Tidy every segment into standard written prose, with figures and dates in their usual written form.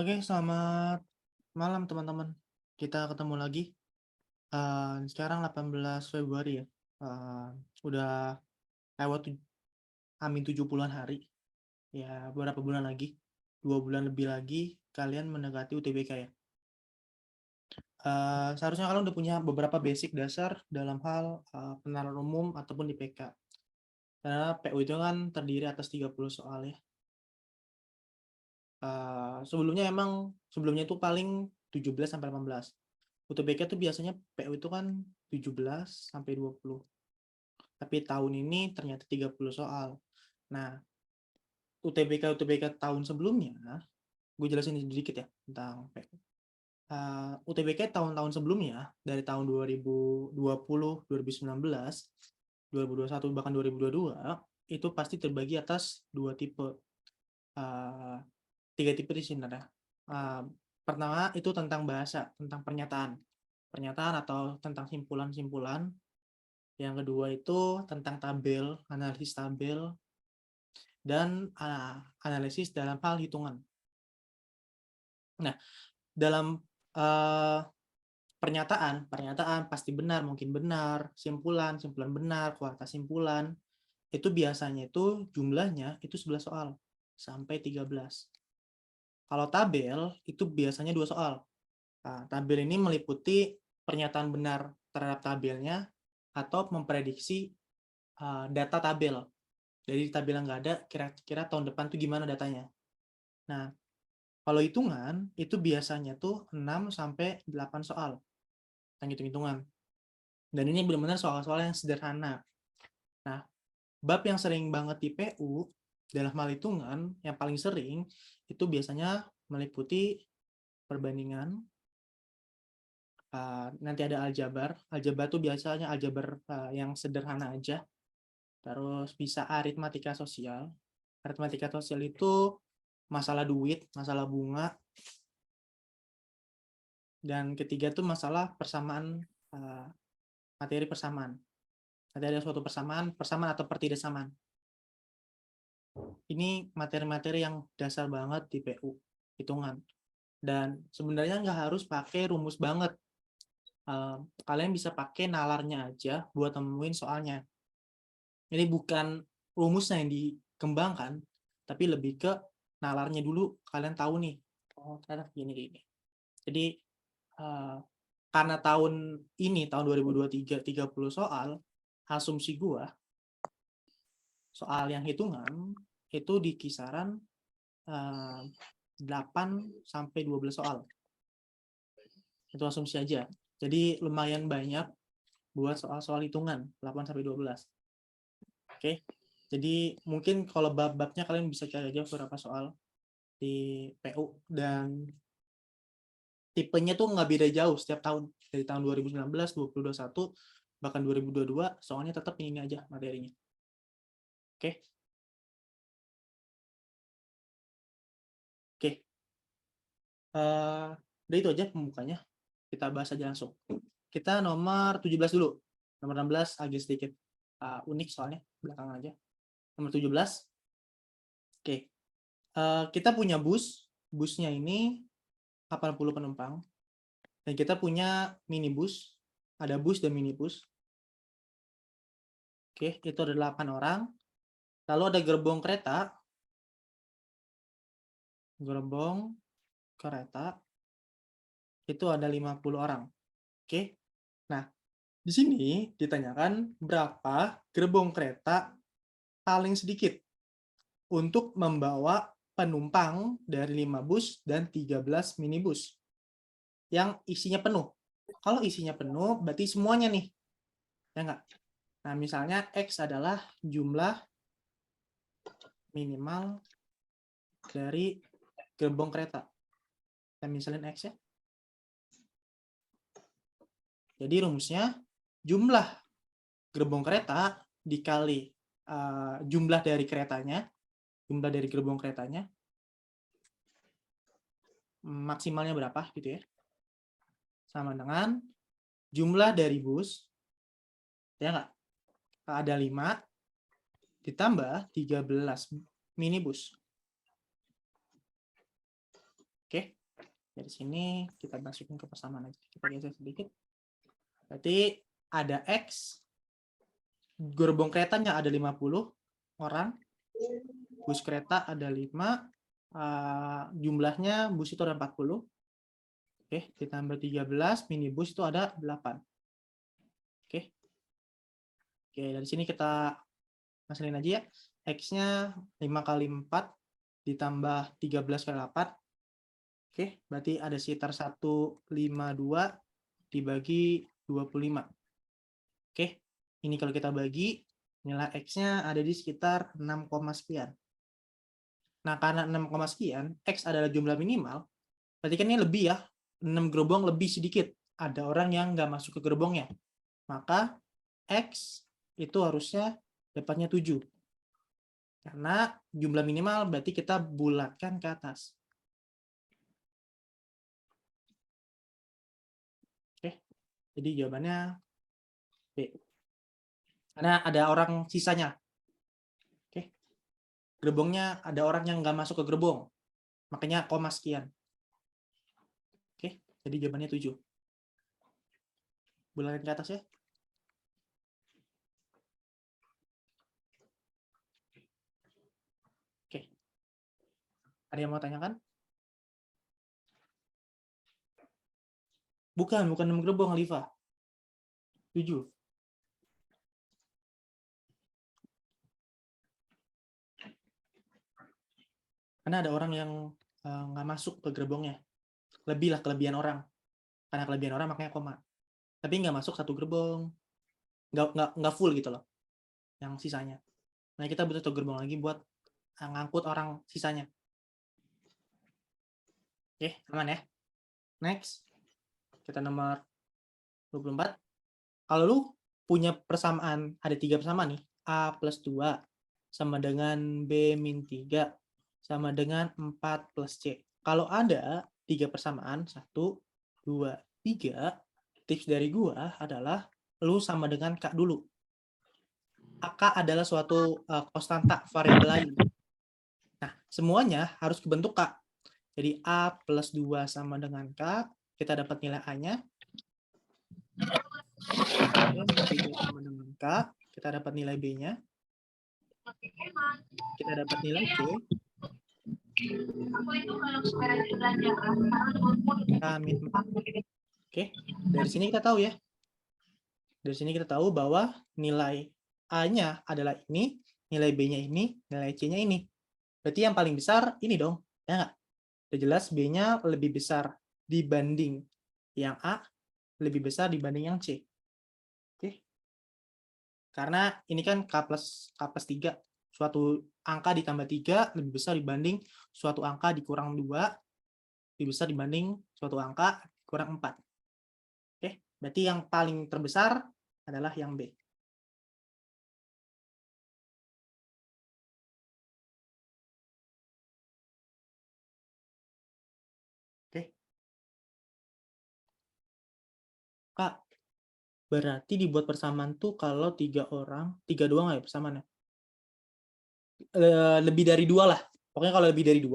Oke, selamat malam teman-teman. Kita ketemu lagi. Sekarang 18 Februari ya. Eee, udah lewat 70-an hari. Ya, beberapa bulan lagi, 2 bulan lebih lagi kalian mendekati UTBK ya. Seharusnya kalian udah punya beberapa basic dasar dalam hal, penerapan umum ataupun IPK. Karena PU itu kan terdiri atas 30 soal ya. Sebelumnya itu paling 17 sampai 18. UTBK itu biasanya PU itu kan 17 sampai 20. Tapi tahun ini ternyata 30 soal. Nah, UTBK tahun sebelumnya, gue jelasin sedikit ya tentang PU. UTBK tahun-tahun sebelumnya, dari tahun 2020, 2019, 2021, bahkan 2022, itu pasti terbagi atas 2 tipe. 3 tipe di sini ada. Pertama itu tentang bahasa, tentang pernyataan. Pernyataan atau tentang simpulan-simpulan. Yang kedua itu tentang tabel, analisis tabel, dan analisis dalam hal hitungan. Nah, dalam pernyataan pasti benar, mungkin benar, simpulan benar, kualitas simpulan, itu biasanya itu jumlahnya itu 11 soal sampai 13. Kalau tabel itu biasanya 2 soal. Nah, tabel ini meliputi pernyataan benar terhadap tabelnya atau memprediksi data tabel. Jadi tabel yang nggak ada, kira-kira tahun depan tuh gimana datanya. Nah, kalau hitungan, itu biasanya tuh 6 sampai 8 soal. Yang hitung-hitungan. Dan ini benar-benar soal-soal yang sederhana. Nah, bab yang sering banget di PU, dalam hal hitungan, yang paling sering, itu biasanya meliputi perbandingan, nanti ada aljabar. Aljabar tuh biasanya aljabar yang sederhana aja. Terus bisa aritmatika sosial. Aritmatika sosial itu masalah duit, masalah bunga, dan ketiga tuh masalah persamaan, materi persamaan. Nanti ada suatu persamaan atau pertidaksamaan. Ini materi-materi yang dasar banget di PU, hitungan. Dan sebenarnya nggak harus pakai rumus banget. Kalian bisa pakai nalarnya aja buat nemuin soalnya. Ini bukan rumusnya yang dikembangkan, tapi lebih ke nalarnya dulu. Kalian tahu nih, oh ternyata gini. Jadi karena tahun ini, tahun 2023, 30 soal, asumsi gua, soal yang hitungan, itu di kisaran 8 sampai 12 soal. Itu asumsi aja. Jadi lumayan banyak buat soal-soal hitungan, 8 sampai 12. Oke. Jadi mungkin kalau bab-babnya kalian bisa cari aja beberapa soal di PU, dan tipenya tuh nggak beda jauh setiap tahun. Dari tahun 2019, 2021, bahkan 2022, soalnya tetap ini aja materinya. Oke. Oke. Udah itu aja pembukanya. Kita bahas aja langsung. Kita nomor 17 dulu. Nomor 16 agak sedikit unik soalnya, belakangan aja. Nomor 17. Oke. Kita punya bus. Busnya ini 80 penumpang. Dan kita punya minibus. Ada bus dan minibus. Oke, itu ada 8 orang. Lalu ada gerbong kereta. Gerbong kereta itu ada 50 orang. Oke. Nah, di sini ditanyakan berapa gerbong kereta paling sedikit untuk membawa penumpang dari 5 bus dan 13 minibus yang isinya penuh. Kalau isinya penuh, berarti semuanya nih. Ya enggak? Nah, misalnya X adalah jumlah minimal dari gerbong kereta. Kita misalin X ya. Jadi rumusnya jumlah gerbong kereta dikali jumlah dari keretanya, jumlah dari gerbong keretanya, maksimalnya berapa gitu ya, sama dengan jumlah dari bus, ya nggak? Ada 5 ditambah 13 minibus. Oke, Dari sini kita masukin ke persamaan aja. Kita geser sedikit. Berarti ada X, gerbong keretanya ada 50 orang, bus kereta ada 5, jumlahnya bus itu ada 40. Oke, ditambah 13, minibus itu ada 8. Oke. Oke, dari sini kita masalin aja ya. X-nya 5 kali 4 ditambah 13 kali 8. Oke, berarti ada sekitar 152 dibagi 25. Oke, ini kalau kita bagi, nilai X-nya ada di sekitar 6, sekian. Nah, karena 6, sekian, X adalah jumlah minimal, berarti kan ini lebih ya, 6 gerbong lebih sedikit. Ada orang yang nggak masuk ke gerbongnya. Maka X itu harusnya dapatnya 7. Karena jumlah minimal berarti kita bulatkan ke atas. Oke, jadi jawabannya B. Karena ada orang sisanya. Oke, gerbongnya ada orang yang nggak masuk ke gerbong. Makanya koma sekian. Oke, jadi jawabannya 7. Bulatkan ke atas ya. Oke. Ada yang mau tanyakan? Bukan 6 gerbong, Alifa. 7. Karena ada orang yang nggak masuk ke gerbongnya. Lebih lah kelebihan orang. Karena kelebihan orang makanya koma. Tapi nggak masuk satu gerbong. Nggak full gitu loh. Yang sisanya. Nah, kita butuh satu gerbong lagi buat ngangkut orang sisanya. Oke, aman ya. Next. Kita nomor 24. Kalau lu punya persamaan, ada 3 persamaan nih. A plus 2 sama dengan B min 3 sama dengan 4 plus C. Kalau ada 3 persamaan, 1, 2, 3, tips dari gua adalah lu sama dengan K dulu. AK adalah suatu konstanta variabel lain. Nah, semuanya harus kebentuk K. Jadi A plus 2 sama dengan K, kita dapat nilai A-nya. Sama dengan K, kita dapat nilai B-nya. Kita dapat nilai C. K-4. Oke, dari sini kita tahu ya. Dari sini kita tahu bahwa nilai A-nya adalah ini, nilai B-nya ini, nilai C-nya ini. Berarti yang paling besar ini dong, ya nggak? Udah jelas B-nya lebih besar dibanding yang A, lebih besar dibanding yang C. Oke. Karena ini kan K plus 3. Suatu angka ditambah 3 lebih besar dibanding suatu angka dikurang 2, lebih besar dibanding suatu angka kurang 4. Oke, berarti yang paling terbesar adalah yang B. Oke. Kak, berarti dibuat persamaan tuh kalau 3 orang, 3 doang ya persamaannya? Lebih dari 2 lah. Pokoknya kalau lebih dari 2,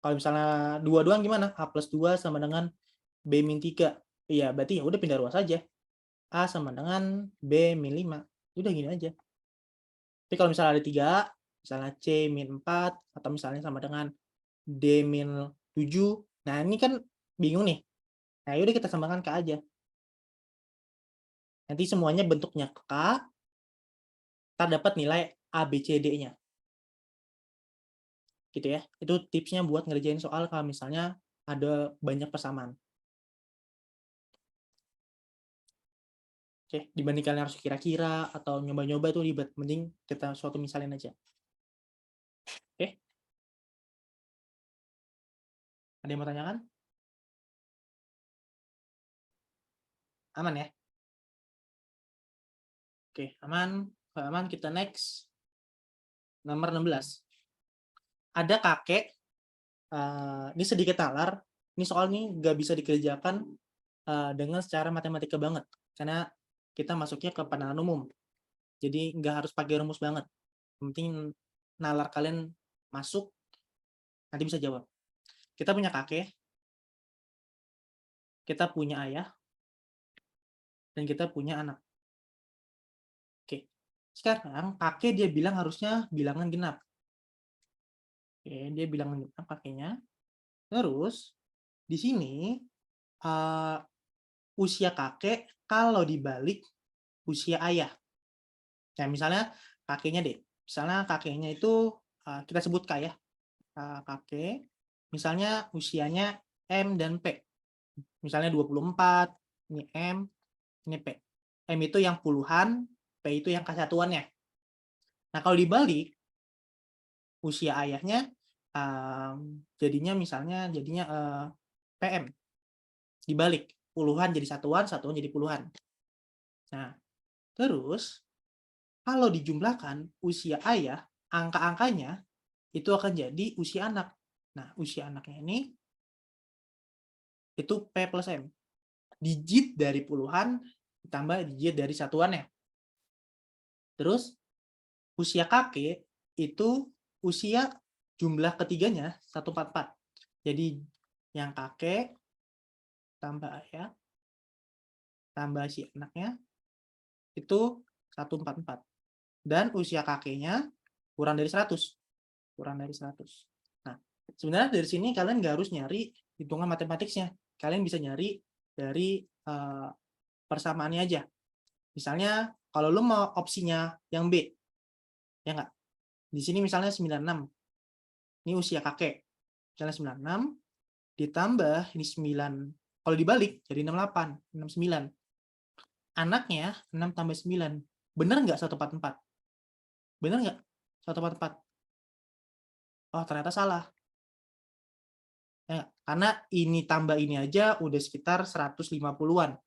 kalau misalnya 2 doang gimana? A plus 2 sama dengan B min 3. Iya, berarti ya udah pindah ruas aja. A sama dengan B min 5. Udah gini aja. Tapi kalau misalnya ada 3, misalnya C min 4, atau misalnya sama dengan D min 7, nah ini kan bingung nih. Nah yaudah kita samakan K aja. Nanti semuanya bentuknya K, kita dapat nilai A, B, C, D-nya. Gitu ya. Itu tipsnya buat ngerjain soal kalau misalnya ada banyak persamaan. Oke, dibanding kalian harus kira-kira atau nyoba-nyoba itu ribet. Mending kita suatu misalin aja. Oke. Ada yang mau tanyakan? Aman ya? Oke, aman. Kalau aman kita next. Nomor 16. Ada kakek, ini sedikit nalar, ini soal ini nggak bisa dikerjakan dengan secara matematika banget. Karena kita masuknya ke penalaran umum. Jadi nggak harus pakai rumus banget. Yang penting nalar kalian masuk, nanti bisa jawab. Kita punya kakek, kita punya ayah, dan kita punya anak. Oke, sekarang kakek dia bilang harusnya bilangan genap. Oke, dia bilangan genap kakeknya. Terus, di sini usia kakek kalau dibalik usia ayah. Nah, misalnya kakeknya deh. Misalnya kakeknya itu kita sebut K ya. Kakek, misalnya usianya M dan P. Misalnya 24, ini M, ini P. M itu yang puluhan, P itu yang kesatuannya. Nah, kalau dibalik usia ayahnya jadinya misalnya PM. Dibalik, puluhan jadi satuan, satuan jadi puluhan. Nah, terus kalau dijumlahkan usia ayah, angka-angkanya itu akan jadi usia anak. Nah, usia anaknya ini itu P plus M. Digit dari puluhan ditambah digit dari satuannya. Terus usia kakek itu usia jumlah ketiganya 144. Jadi yang kakek tambah ayah tambah si anaknya itu 144. Dan usia kakeknya kurang dari 100. Kurang dari 100. Nah, sebenarnya dari sini kalian nggak harus nyari hitungan matematiknya. Kalian bisa nyari dari persamaannya aja. Misalnya, kalau lo mau opsinya yang B, ya nggak? Di sini misalnya 96. Ini usia kakek. Misalnya 96, ditambah ini 9. Kalau dibalik, jadi 68, 69. Anaknya 6 tambah 9. Bener nggak 144? Bener nggak 144? Oh, ternyata salah. Ya, karena ini tambah ini aja udah sekitar 150-an.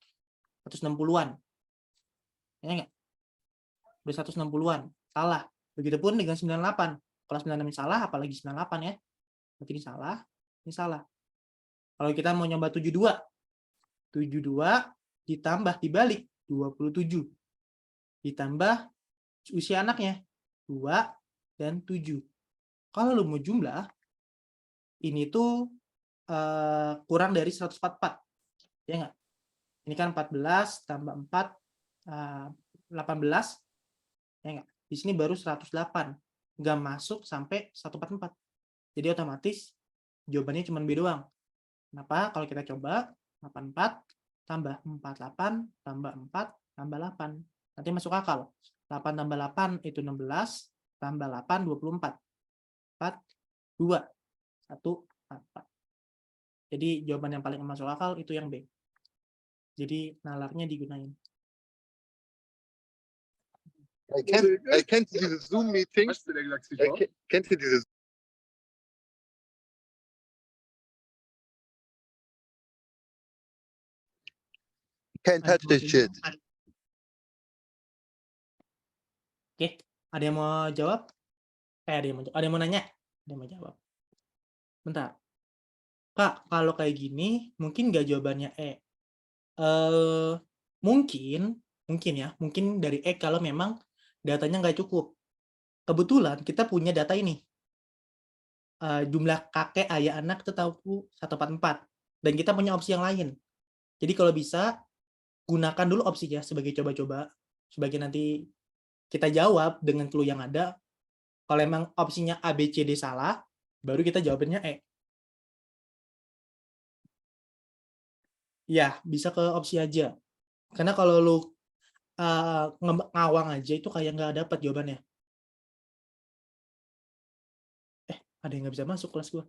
160-an. Ya nggak? Udah 160-an. Salah. Begitupun dengan 98. Kalau 96 salah, apalagi 98 ya. Berarti ini salah. Ini salah. Kalau kita mau nyoba 72. 72 ditambah dibalik 27. Ditambah usia anaknya 2 dan 7. Kalau lu mau jumlah, ini tuh kurang dari 144. Ya nggak? Ini kan 14 tambah 4, 18. Ya nggak? Di sini baru 108. Nggak masuk sampai 144. Jadi otomatis jawabannya cuma B doang. Kenapa? Kalau kita coba 84 tambah 48 tambah 4 tambah 8. Nanti masuk akal. 8 tambah 8 itu 16, tambah 8 24. 4, 2, 1, 4. Jadi jawaban yang paling masuk akal itu yang B. Jadi nalarnya digunain. Kennt ihr diese Zoom-Meetings? Kennt ihr diese Can't touch this shit. Oke, ada yang mau jawab? Ada yang mau nanya? Ada yang mau jawab? Bentar. Kak, kalau kayak gini, mungkin nggak jawabannya E. Mungkin ya, mungkin dari E kalau memang datanya nggak cukup. Kebetulan kita punya data ini. Jumlah kakek, ayah, anak itu tahu 144. Dan kita punya opsi yang lain. Jadi kalau bisa, gunakan dulu opsinya sebagai coba-coba. Sebagai nanti kita jawab dengan clue yang ada. Kalau emang opsinya A, B, C, D salah, baru kita jawabannya E. Ya, bisa ke opsi aja. Karena kalau lu ngawang aja itu kayak nggak dapat jawabannya. Ada yang nggak bisa masuk kelas gue.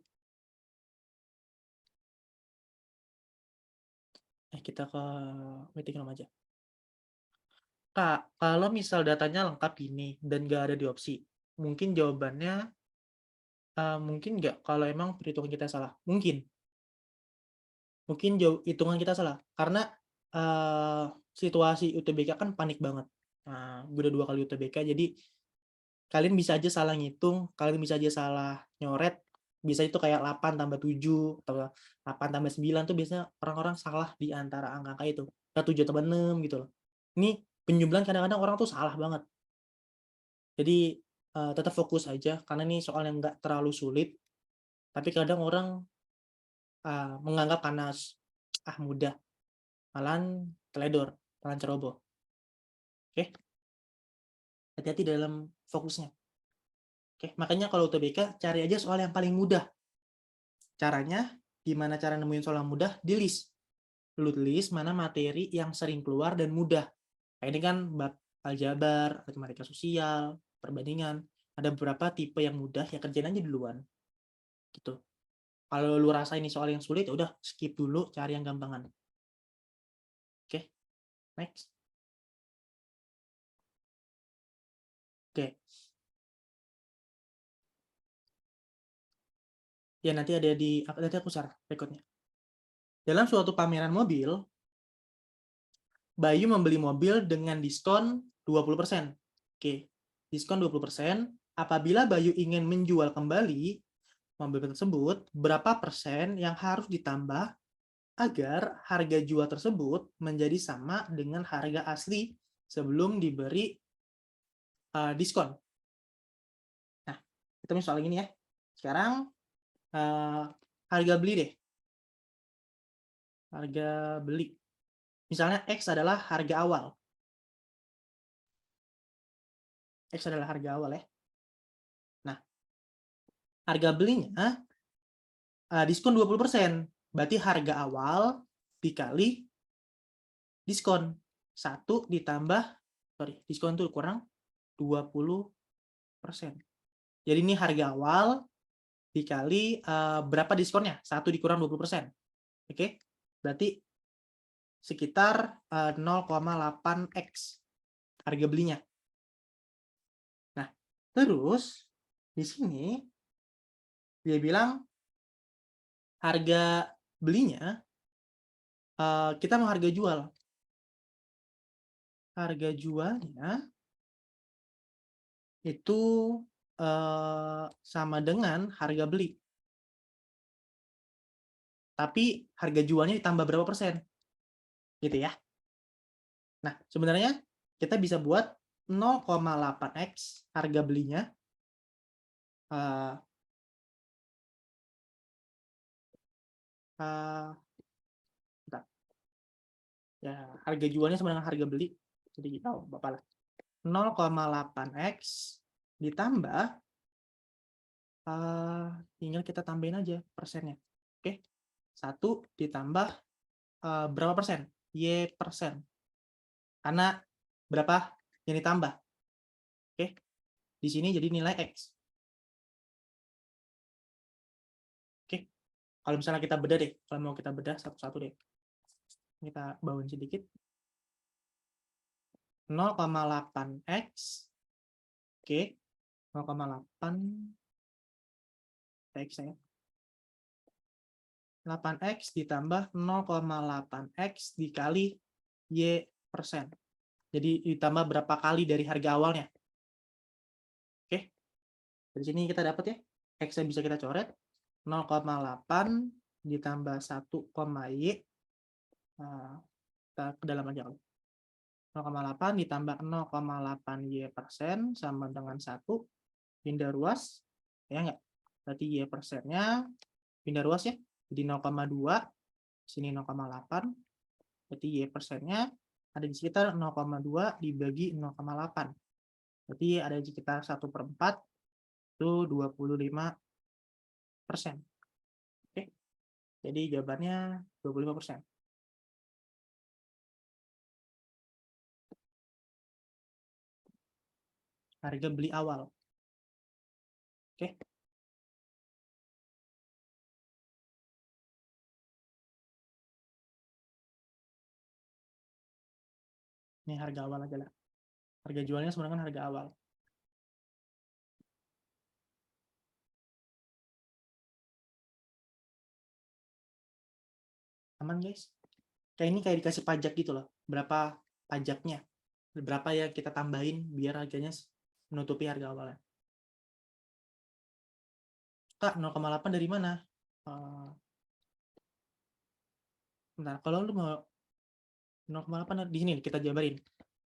Kita ke meeting room aja. Kak, kalau misal datanya lengkap gini dan nggak ada di opsi, mungkin jawabannya mungkin nggak kalau emang perhitungan kita salah. Mungkin hitungan kita salah. Karena situasi UTBK kan panik banget. Gue udah 2 kali UTBK, jadi kalian bisa aja salah ngitung, kalian bisa aja salah nyoret. Bisa itu kayak 8 tambah 7 atau 8 tambah 9 tuh biasanya orang-orang salah di antara angka-angka itu. 7 tambah 6 gitu loh. Ini penjumlahan kadang-kadang orang tuh salah banget. Jadi tetap fokus aja karena ini soal yang nggak terlalu sulit. Tapi kadang orang menganggap karena mudah. Malahan teledor, malahan ceroboh. Oke. Hati-hati dalam fokusnya. Oke, makanya kalau UTBK cari aja soal yang paling mudah. Caranya, gimana cara nemuin soal yang mudah? Di list. Lu list mana materi yang sering keluar dan mudah. Nah, ini kan bab aljabar, matematika sosial, perbandingan. Ada beberapa tipe yang mudah, ya kerjain aja duluan. Gitu. Kalau lu rasa ini soal yang sulit, ya udah skip dulu, cari yang gampangan. Oke, next. Oke. Ya nanti ada nanti aku share berikutnya. Dalam suatu pameran mobil, Bayu membeli mobil dengan diskon 20%. Oke, diskon 20%. Apabila Bayu ingin menjual kembali mobil tersebut, berapa persen yang harus ditambah agar harga jual tersebut menjadi sama dengan harga asli sebelum diberi diskon. Nah, kita misalnya gini ya. Sekarang harga beli deh. Harga beli. Misalnya X adalah harga awal. X adalah harga awal ya. Nah, harga belinya diskon 20%. Berarti harga awal dikali diskon. 1 ditambah, diskon itu kurang 20%. Jadi ini harga awal dikali berapa diskonnya? 1 dikurang 20%. Oke? Berarti sekitar 0,8x harga belinya. Nah, terus di sini dia bilang harga belinya kita mau harga jual. Harga jualnya itu sama dengan harga beli. Tapi harga jualnya ditambah berapa persen? Gitu ya. Nah, sebenarnya kita bisa buat 0,8x harga belinya ya harga jualnya sama dengan harga beli. Jadi Bapak lah. 0,8x ditambah tinggal kita tambahin aja persennya. Oke. 1 ditambah berapa persen? Y persen. Karena berapa yang ditambah? Oke. Di sini jadi nilai X. Oke. Kalau misalnya kita bedah deh. Kalau mau kita bedah satu-satu deh. Kita bawain sedikit. 0,8x. Oke. 0,8 X ya. 8x ditambah 0,8x dikali Y persen. Jadi ditambah berapa kali dari harga awalnya. Oke. Dari sini kita dapat ya. X-nya bisa kita coret. 0,8 ditambah 1, Y. Kita ke dalam aja. 0,8 ditambah 0,8 Y persen sama dengan 1. Pindah ruas. Ya enggak? Berarti Y persennya pindah ruas ya. Jadi 0,2. Sini 0,8. Berarti Y persennya ada di sekitar 0,2 dibagi 0,8. Berarti ada di sekitar 1/4 itu 25%. Oke. Jadi jawabannya 25%. Harga beli awal. Oke. Ini harga awal aja lah. Harga jualnya sebenarnya harga awal. Aman guys? Kayak ini kayak dikasih pajak gitu loh. Berapa pajaknya? Berapa ya kita tambahin biar harganya menutupi harga awalnya. Kak, 0,8 dari mana? Bentar, kalau lu mau 0,8 di sini kita jabarin.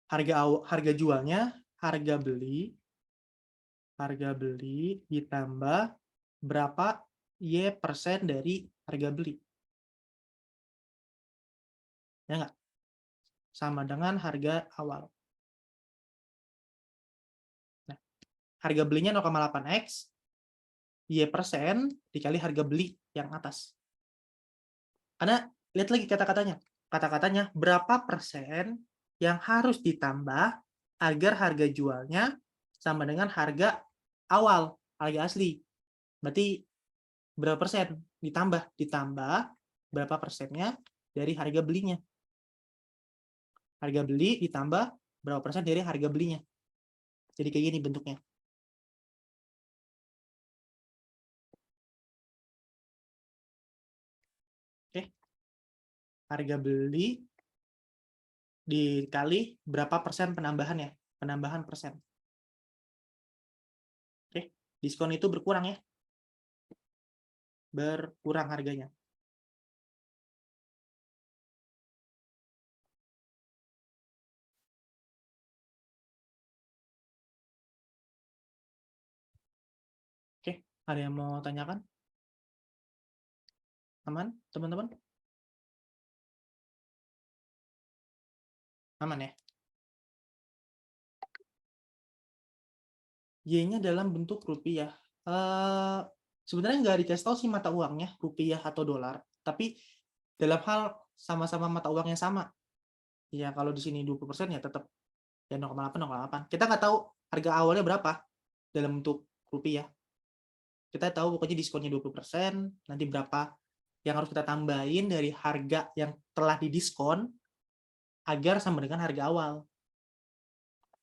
Harga jualnya, harga beli ditambah berapa Y persen dari harga beli. Ya nggak? Sama dengan harga awal. Nah, harga belinya 0,8x, Y% dikali harga beli yang atas. Karena lihat lagi kata-katanya. Kata-katanya berapa persen yang harus ditambah agar harga jualnya sama dengan harga awal, harga asli. Berarti berapa persen ditambah berapa persennya dari harga belinya. Harga beli ditambah berapa persen dari harga belinya. Jadi kayak gini bentuknya. Oke. Harga beli dikali berapa persen penambahannya. Penambahan persen. Oke. Diskon itu berkurang ya. Berkurang harganya. Oke, ada yang mau tanyakan? Aman, teman-teman? Aman ya? Y-nya dalam bentuk rupiah. Sebenarnya nggak dikasih tahu sih mata uangnya, rupiah atau dolar. Tapi dalam hal sama-sama mata uangnya sama. Ya kalau di sini 20% ya tetap ya 0,8. Kita nggak tahu harga awalnya berapa dalam bentuk rupiah. Kita tahu pokoknya diskonnya 20%, nanti berapa yang harus kita tambahin dari harga yang telah didiskon agar sama dengan harga awal.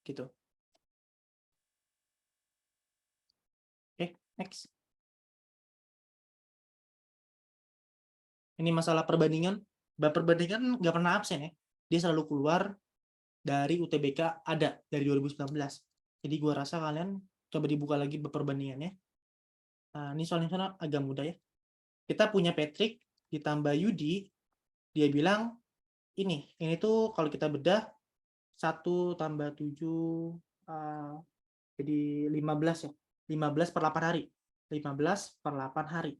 Gitu. Oke, next. Ini masalah perbandingan. Perbandingan nggak pernah absen ya. Dia selalu keluar dari UTBK, ada dari 2019. Jadi gua rasa kalian coba dibuka lagi perbandingannya. Nah, ini soalnya agak mudah ya. Kita punya Patrick ditambah Yudi, dia bilang ini tuh kalau kita bedah 1 tambah 7 jadi 15 ya. 15 per 8 hari. 15 per 8 hari.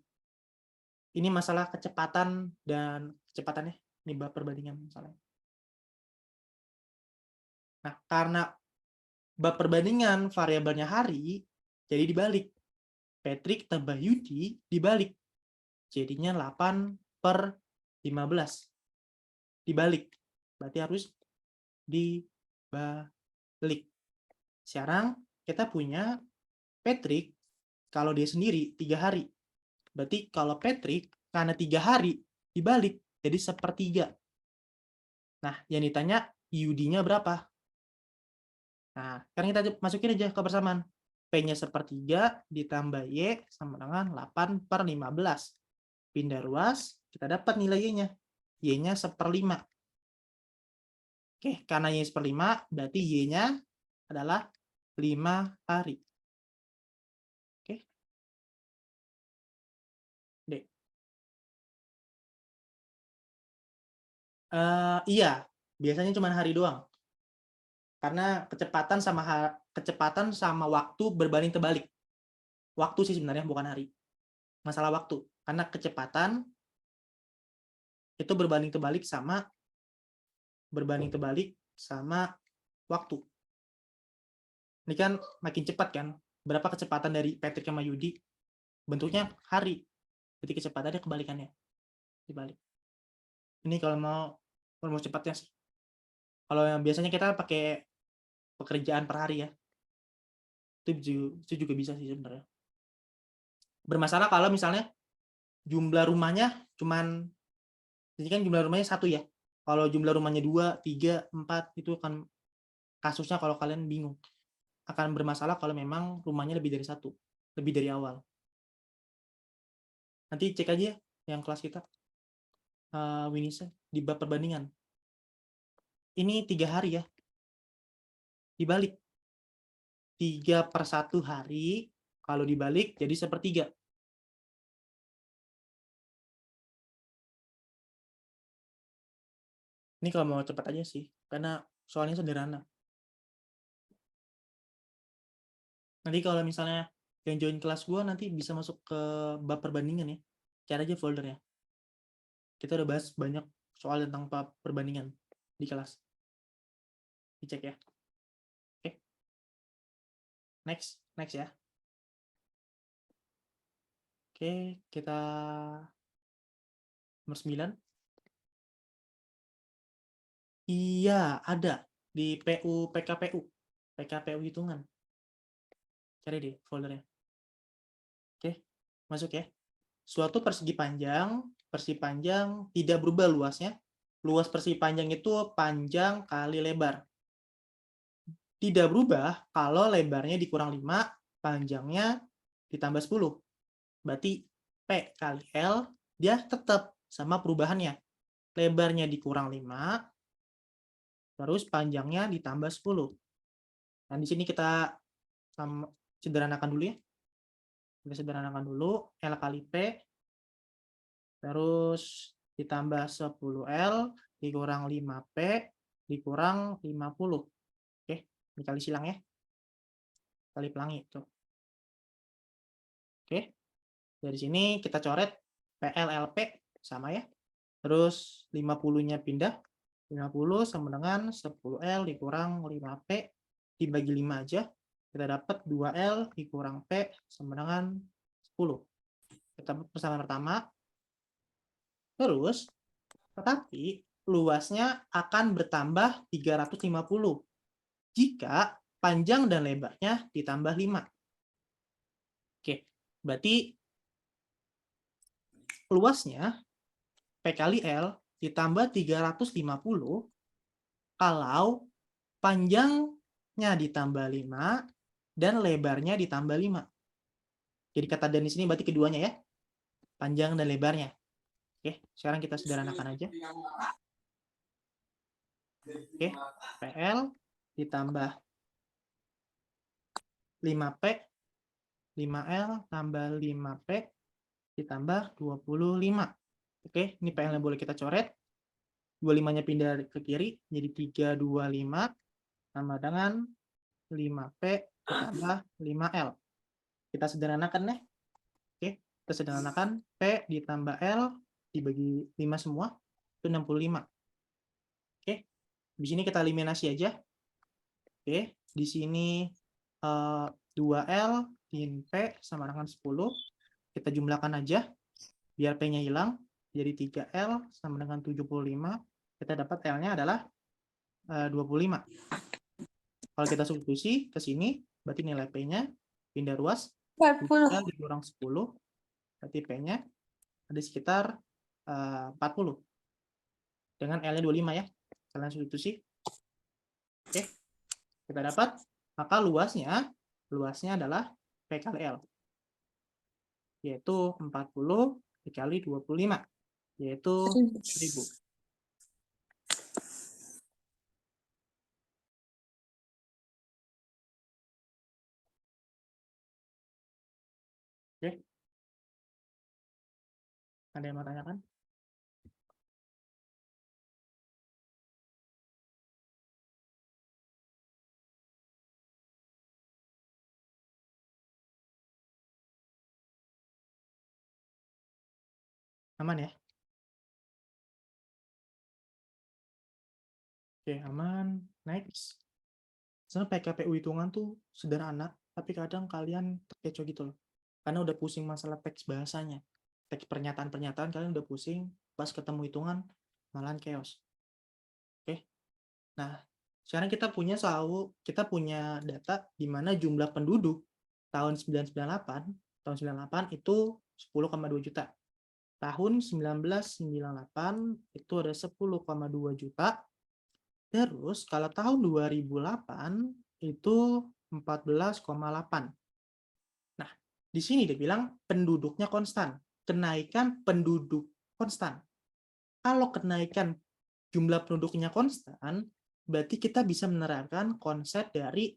Ini masalah kecepatan dan kecepatannya. Ini perbandingan misalnya. Nah, karena bab perbandingan variabelnya hari, jadi dibalik. Patrick tambah Yudi dibalik. Jadinya 8 per 15. Dibalik. Berarti harus dibalik. Sekarang kita punya Patrick, kalau dia sendiri 3 hari. Berarti kalau Patrick, karena 3 hari, dibalik. Jadi 1/3. Nah, yang ditanya Yudi-nya berapa? Nah, sekarang kita masukin aja ke persamaan. P-nya 1/3 ditambah Y sama dengan 8 per 15. Pindah ruas, kita dapat nilai Y-nya. Y-nya 1/5. Oke, karena Y 1/5, berarti Y-nya adalah 5 hari. Oke. D. Iya, biasanya cuma hari doang. Karena kecepatan sama waktu berbanding terbalik. Waktu sih sebenarnya bukan hari. Masalah waktu. Karena kecepatan itu berbanding terbalik sama waktu. Ini kan makin cepat kan. Berapa kecepatan dari Patrick sama Yudi? Bentuknya hari. Jadi kecepatannya kebalikannya. Dibalik. Ini kalau mau cepatnya sih. Kalau yang biasanya kita pakai pekerjaan per hari ya. Itu juga bisa sih sebenarnya. Bermasalah kalau misalnya jumlah rumahnya cuman, jadi kan jumlah rumahnya 1 ya. Kalau jumlah rumahnya 2, 3, 4 itu kan kasusnya kalau kalian bingung. Akan bermasalah kalau memang rumahnya lebih dari 1, lebih dari awal. Nanti cek aja yang kelas kita. Winisa di bab perbandingan. Ini 3 hari ya. Dibalik. 3/1 hari, kalau dibalik jadi 1/3. Ini kalau mau cepat aja sih, karena soalnya sederhana. Nanti kalau misalnya yang join kelas gue nanti bisa masuk ke bab perbandingan ya. Cari aja foldernya. Kita udah bahas banyak soal tentang perbandingan di kelas. Dicek ya. Oke. Next ya. Oke, kita nomor 9. Iya, ada di PKPU hitungan. Cari deh foldernya. Oke, masuk ya. Suatu persegi panjang tidak berubah luasnya. Luas persegi panjang itu panjang kali lebar. Tidak berubah kalau lebarnya dikurang 5, panjangnya ditambah 10. Berarti P kali L, dia tetap sama perubahannya. Lebarnya dikurang 5, terus panjangnya ditambah 10. Nah, di sini kita sederhanakan dulu ya. Kita sederhanakan dulu, L kali P, terus ditambah 10L, dikurang 5P, dikurang 50. Oke, dikali silang ya. Kali pelangi. Tuh. Oke, dari sini kita coret PLLP sama ya. Terus 50-nya pindah. 50 sama dengan 10L dikurang 5P dibagi 5 aja. Kita dapat 2L dikurang P sama dengan 10. Kita persamaan pertama. Terus, tetapi luasnya akan bertambah 350 jika panjang dan lebarnya ditambah 5. Oke, berarti luasnya P kali L ditambah 350 kalau panjangnya ditambah 5 dan lebarnya ditambah 5. Jadi kata dan di sini berarti keduanya ya. Panjang dan lebarnya. Oke, sekarang kita sederhanakan aja. Oke, PL ditambah 5P, 5L tambah 5P ditambah 25. Oke, ini PL yang boleh kita coret. 25-nya pindah ke kiri, jadi 325 sama dengan 5P ditambah 5L. Kita sederhanakan ya. Oke, kita sederhanakan P ditambah L dibagi 5 semua, itu 65. Oke, di sini kita eliminasi aja. Oke, di sini 2L din P sama dengan 10. Kita jumlahkan aja, biar P-nya hilang. Jadi 3L sama dengan 75. Kita dapat L-nya adalah 25. Kalau kita substitusi ke sini, berarti nilai P-nya pindah ruas. 40. L dikurang 10, berarti P-nya ada sekitar 40. Dengan L-nya 25 ya. Kalian substitusi. Oke. Kita dapat, maka luasnya adalah P kali L. Yaitu 40 dikali 25. Yaitu 1000. Oke. Ada yang mau tanyakan? Aman ya? Oke, aman. Next. Sebenarnya PKPU hitungan tuh sederhana, tapi kadang kalian terkecoh gitu loh. Karena udah pusing masalah teks bahasanya. Teks pernyataan-pernyataan kalian udah pusing, pas ketemu hitungan malahan chaos. Oke. Nah, sekarang kita punya data di mana jumlah penduduk tahun 1998 itu 10,2 juta. Tahun 1998 itu ada 10,2 juta. Terus kalau tahun 2008 itu 14,8. Nah, di sini dia bilang penduduknya konstan. Kenaikan penduduk konstan. Kalau kenaikan jumlah penduduknya konstan, berarti kita bisa menerapkan konsep dari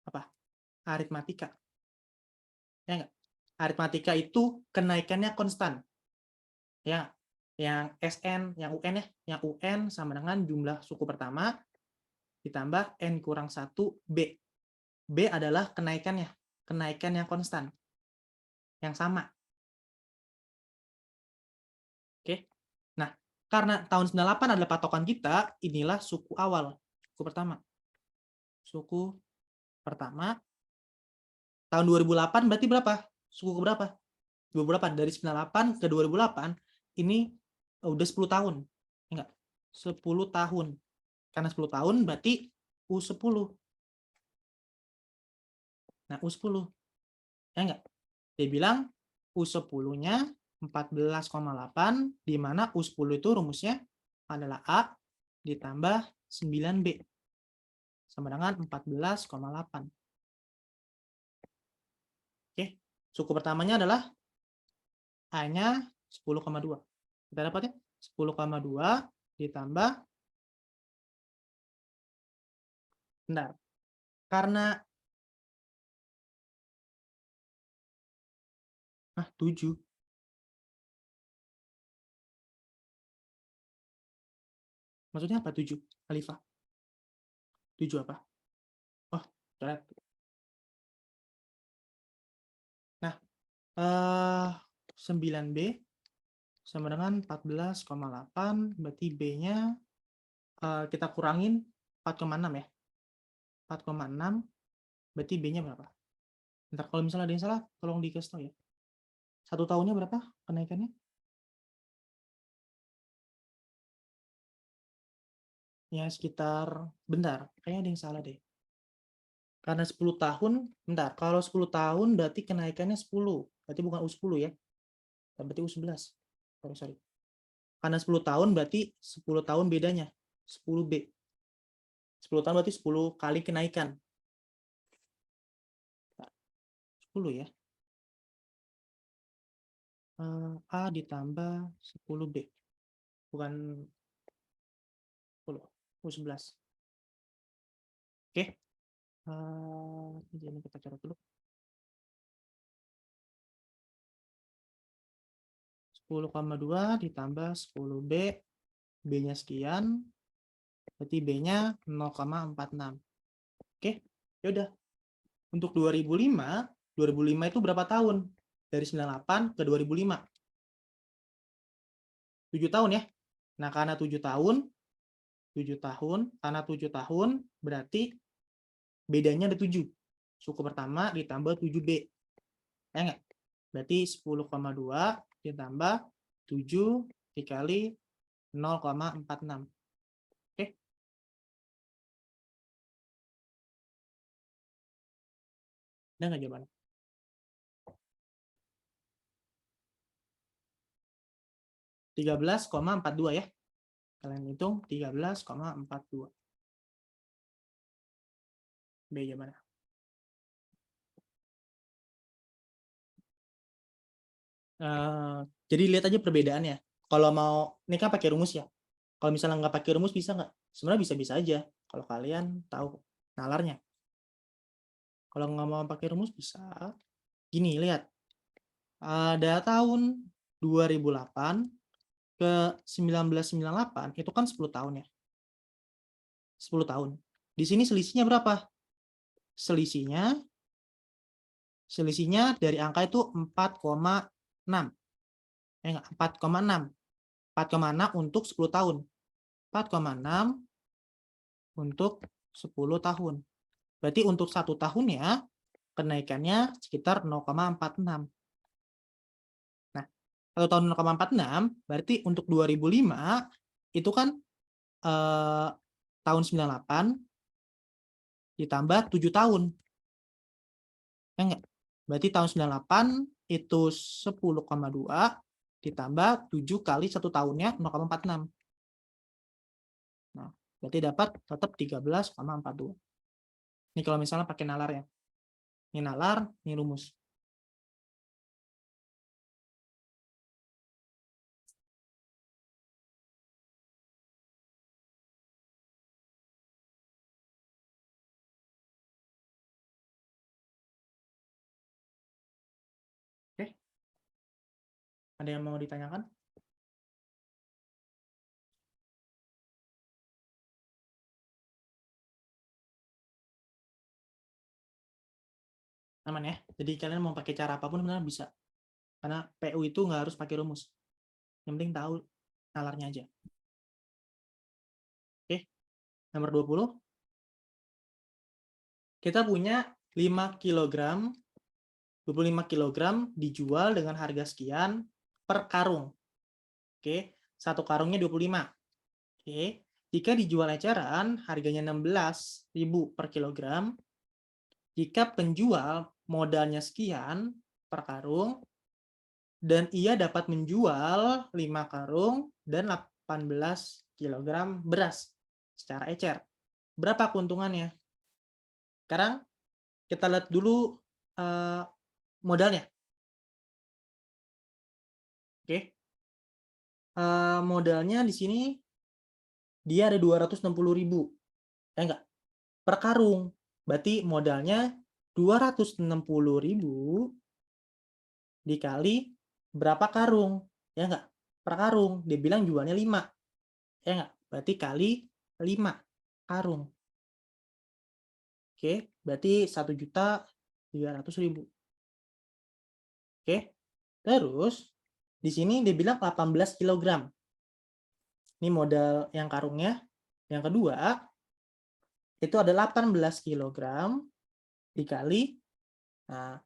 apa? Aritmatika. Ya enggak? Aritmatika itu kenaikannya konstan. Ya, yang SN, yang UN ya, yang UN sama dengan jumlah suku pertama ditambah N kurang 1 B. B adalah kenaikannya, kenaikan yang konstan, yang sama. Oke, nah karena tahun 98 adalah patokan kita, inilah suku awal, suku pertama. Suku pertama tahun 2008 berarti berapa? Suku berapa? 2008. Dari 98 ke 2008 ini udah 10 tahun. Enggak. 10 tahun. Karena 10 tahun berarti U10. Nah, U10. Ya enggak? Dia bilang U10-nya 14,8 di mana U10 itu rumusnya adalah A ditambah 9B sama dengan 14,8. Oke, suku pertamanya adalah A-nya 10,2. Kita dapat ya? 10,2 ditambah, bentar, karena 7. Maksudnya apa 7, Alifah? 7 apa? Oh, coret. Nah, 9B sama dengan 14,8, berarti B-nya kita kurangin 4,6 ya. 4,6, berarti B-nya berapa? Bentar, kalau misalnya ada yang salah, tolong dikasih tahu ya. 1 tahunnya berapa kenaikannya? Ya, sekitar, bentar, kayaknya ada yang salah deh. Karena 10 tahun, bentar, kalau 10 tahun berarti kenaikannya 10. Berarti bukan U10 ya. Berarti U11. Sorry. Karena 10 tahun berarti 10 tahun bedanya. 10B. 10 tahun berarti 10 kali kenaikan. 10 ya. A ditambah 10B. Bukan 10. U11. Oke. Jadi kita coret dulu. 10,2 ditambah 10B. B-nya sekian. Berarti B-nya 0,46. Oke. Yaudah. Untuk 2005 itu berapa tahun? Dari 98 ke 2005. 7 tahun ya. Nah, karena 7 tahun, karena 7 tahun berarti bedanya ada 7. Suku pertama ditambah 7B. Ya enggak? Berarti 10,2 ditambah 7 dikali 0,46. Oke? Ada nggak jawabannya? (13,42) ya. Kalian hitung 13,42. B jawabannya. Jadi lihat aja perbedaannya. Kalau mau, ini kan pakai rumus ya. Kalau misalnya nggak pakai rumus bisa nggak? Sebenarnya bisa-bisa aja. Kalau kalian tahu nalarnya. Kalau nggak mau pakai rumus bisa. Gini, lihat. Ada tahun 2008 ke 1998 itu kan 10 tahun ya. 10 tahun. Di sini selisihnya berapa? Selisihnya dari angka itu 4,6. 4,6. 4,6 untuk 10 tahun. 4,6 untuk 10 tahun. Berarti untuk 1 tahunnya kenaikannya sekitar 0,46. Nah, 1 tahun 0,46 berarti untuk 2005 itu kan tahun 98 ditambah 7 tahun. Ya enggak? Berarti tahun 98 itu 10,2 ditambah 7 kali 1 tahunnya 0,46. Nah, berarti dapat tetap 13,42. Ini kalau misalnya pakai nalar ya. Ini nalar, ini rumus. Oke. Ada yang mau ditanyakan? Aman ya. Jadi kalian mau pakai cara apapun sebenarnya bisa. Karena PU itu nggak harus pakai rumus. Yang penting tahu nalarnya aja. Oke, nomor 20. Kita punya 5 kg, 25 kg dijual dengan harga sekian per karung. Oke, satu karungnya 25. Oke, jika dijual eceran, harganya 16.000 per kilogram. Jika penjual modalnya sekian per karung, dan ia dapat menjual 5 karung dan 18 kg beras secara ecer. Berapa keuntungannya? Sekarang kita lihat dulu modalnya. Oke. Modalnya di sini dia ada 260.000. Ya enggak? Per karung. Berarti modalnya 260.000 dikali berapa karung? Ya enggak? Per karung. Dia bilang jualnya 5. Ya enggak? Berarti kali 5 karung. Oke, berarti 1.300.000. Oke. Terus di sini dia bilang 18 kg. Ini modal yang karungnya. Yang kedua, itu ada 18 kg dikali, nah,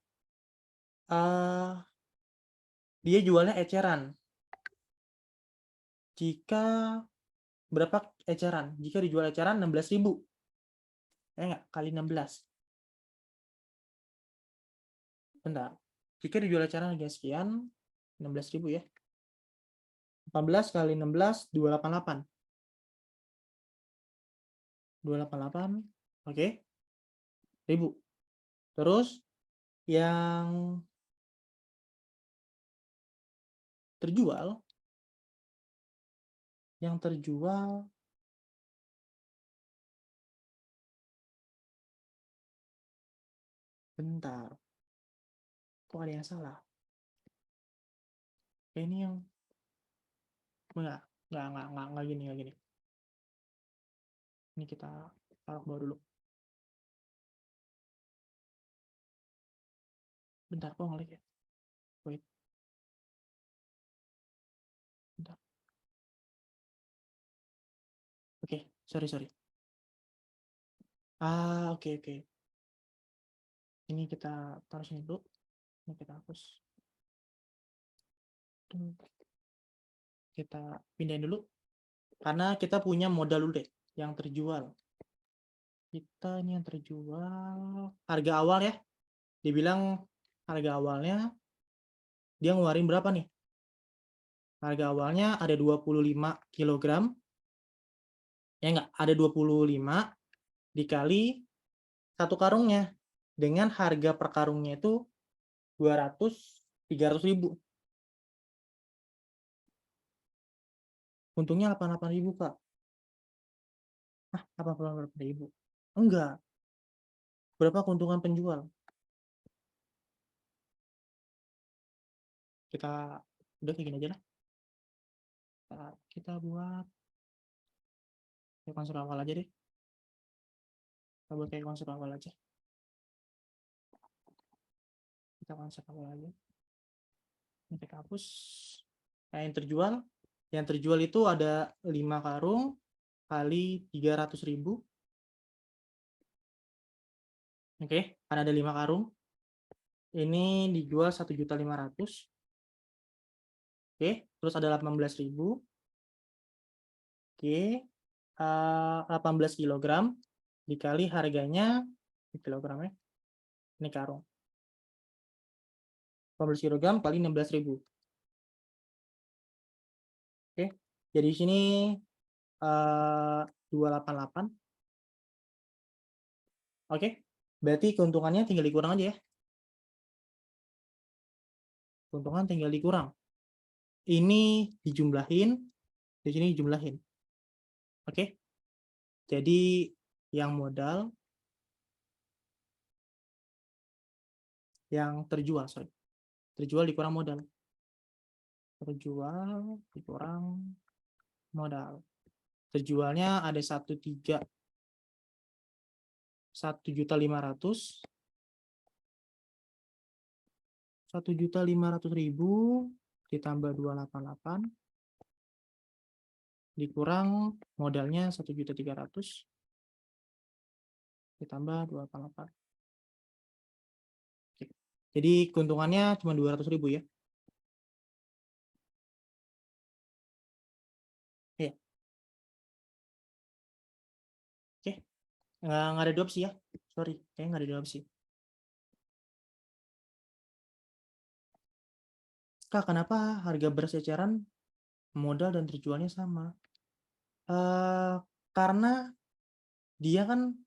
dia jualnya eceran. Jika berapa eceran? Jika dijual eceran 16.000. Ya enggak? Kali 16. Bentar. Jika dijual eceran harga sekian, 16.000 ya. 18 kali 16, 288. 288, oke. 1.000. Terus yang terjual bentar. Kok ada yang salah? Ini yang enggak gini. Ini kita taruh bawah dulu. Bentar, kok ngelik ya? Wait. Bentar. Oke, sorry. Oke. Ini kita taruh sini dulu. Ini kita hapus. Kita pindahin dulu. Karena kita punya modal dulu deh, yang terjual. Kita ini yang terjual. Harga awal ya. Dibilang harga awalnya, dia ngeluarin berapa nih? Harga awalnya ada 25 kg. Ya enggak, ada 25 dikali satu karungnya. Dengan harga per karungnya itu 300.000. Untungnya 88.000, Kak. 88.000. Enggak. Berapa keuntungan penjual? Kita udah kayak gini aja lah. Kita buat kayak konsep awal aja deh. Kita buat kayak konsep awal aja. Kita konsep awal aja. Ini kita hapus. Nah, yang terjual itu ada 5 karung kali 300.000. Oke, kan ada 5 karung. Ini dijual 1.500.000. Oke, terus ada 18.000. Oke, 18 kg dikali harganya di kilogramnya. Ini karung. 18 kg kali 16.000. Oke, jadi di sini 288. Oke, berarti keuntungannya tinggal dikurang aja ya. Keuntungan tinggal dikurang. Ini dijumlahin, di sini dijumlahin. Oke, jadi yang modal, yang terjual dikurang modal. Terjual dikurang modal. Terjualnya ada 1.500.000 ditambah 288 dikurang modalnya 1.300.000 ditambah 288. Oke. Jadi keuntungannya cuma 200.000 ya. Iya. Oke. Nggak ada dua opsi ya. Sorry, kayaknya nggak ada dua opsi. Kak, kenapa harga beras eceran modal dan terjualnya sama? Karena dia kan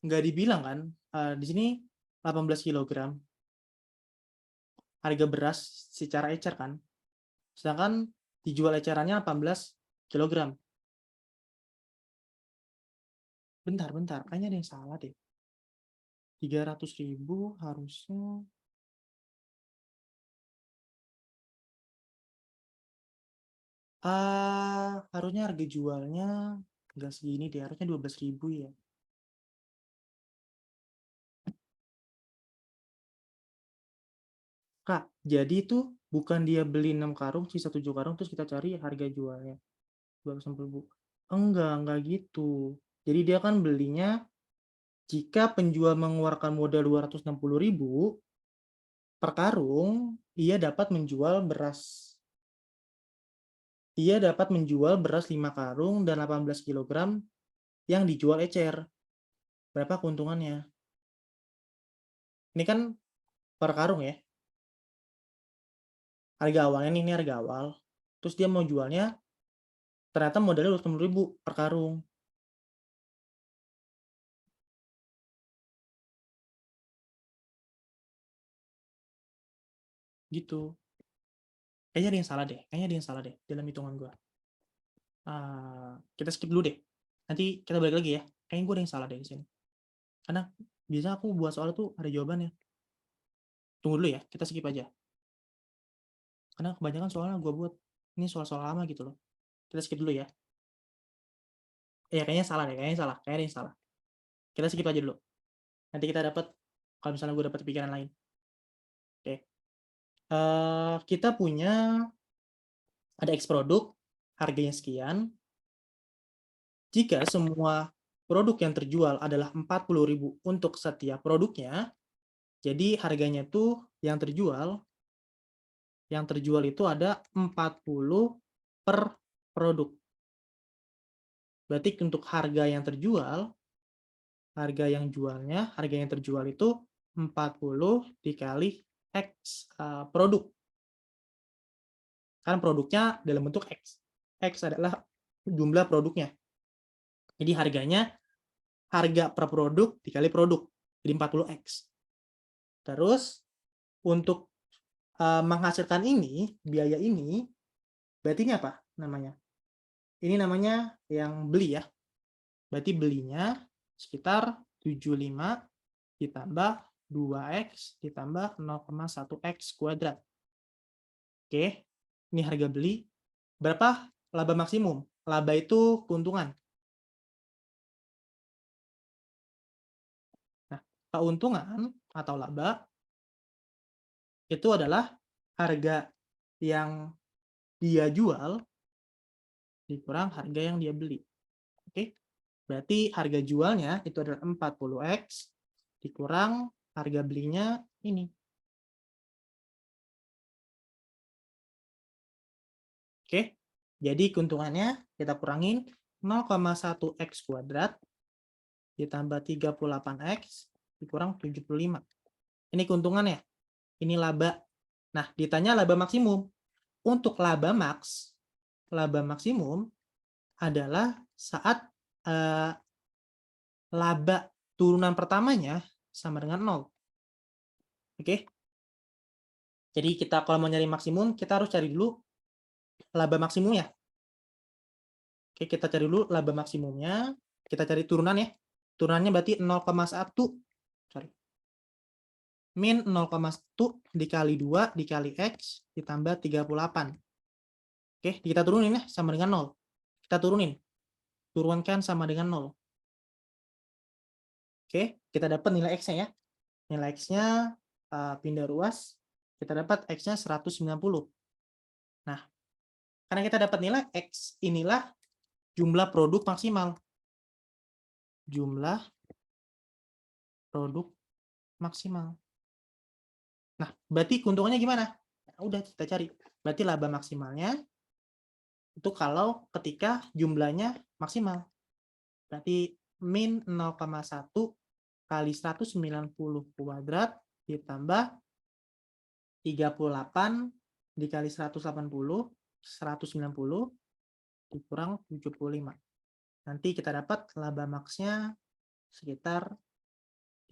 nggak dibilang kan, di sini 18 kg harga beras secara ecer kan, sedangkan dijual ecerannya 18 kg. Bentar, kayaknya ada yang salah deh. 300.000 harusnya. Harusnya harga jualnya nggak segini deh, harusnya 12.000 ya. Kak, jadi itu bukan dia beli 6 karung, sisa 7 karung, terus kita cari harga jualnya 260.000. Enggak gitu. Jadi dia kan belinya, jika penjual mengeluarkan modal 260.000 per karung, ia dapat menjual beras 5 karung dan 18 kg yang dijual ecer. Berapa keuntungannya? Ini kan per karung ya. Harga awalnya ini harga awal. Terus dia mau jualnya, ternyata modalnya 260.000 per karung. Gitu. Kayaknya ada yang salah deh dalam hitungan gue. Kita skip dulu deh. Nanti kita balik lagi ya. Kayaknya gue ada yang salah deh di sini. Karena biasa aku buat soal tuh ada jawabannya. Tunggu dulu ya, kita skip aja. Karena kebanyakan soalnya gue buat ini soal-soal lama gitu loh. Kita skip dulu ya. Kayaknya salah deh, kayaknya ada yang salah. Kita skip aja dulu. Nanti kita dapat, kalau misalnya gue dapat pikiran lain. Oke. Kita punya ada X produk, harganya sekian. Jika semua produk yang terjual adalah 40.000 untuk setiap produknya, jadi harganya tuh yang terjual itu ada 40 per produk. Berarti untuk harga yang terjual, harga yang terjual itu 40 dikali X produk. Kan produknya dalam bentuk X. X adalah jumlah produknya. Jadi harga per produk dikali produk. Jadi 40X. Terus untuk menghasilkan ini, biaya ini, berarti ini apa namanya? Ini namanya yang beli ya. Berarti belinya sekitar 75 ditambah 2X ditambah 0,1X kuadrat. Oke, ini harga beli. Berapa laba maksimum? Laba itu keuntungan. Nah, keuntungan atau laba itu adalah harga yang dia jual dikurang harga yang dia beli. Oke, berarti harga jualnya itu adalah 40X dikurang harga belinya ini. Oke, jadi keuntungannya kita kurangin 0,1X kuadrat ditambah 38X dikurang 75. Ini keuntungannya. Ini laba. Nah, ditanya laba maksimum. Untuk laba maksimum adalah saat laba turunan pertamanya sama dengan 0. Oke. Jadi kita kalau mau nyari maksimum, kita harus cari dulu laba maksimumnya. Oke, kita cari dulu laba maksimumnya. Kita cari turunan ya. Turunannya berarti 0,1. Sorry. Min 0,1 dikali 2 dikali X ditambah 38. Oke, kita turunin ya sama dengan 0. Kita turunin. Turunkan sama dengan 0. Oke, kita dapat nilai X-nya ya. Nilai X-nya pindah ruas. Kita dapat X-nya 190. Nah, Karena kita dapat nilai X, inilah jumlah produk maksimal. Jumlah produk maksimal. Nah, berarti keuntungannya gimana? Nah, udah kita cari. Berarti laba maksimalnya itu kalau ketika jumlahnya maksimal. Berarti min 0,1 kali 190 kuadrat ditambah 38 dikali 180, 190 dikurang 75. Nanti kita dapat laba maksnya sekitar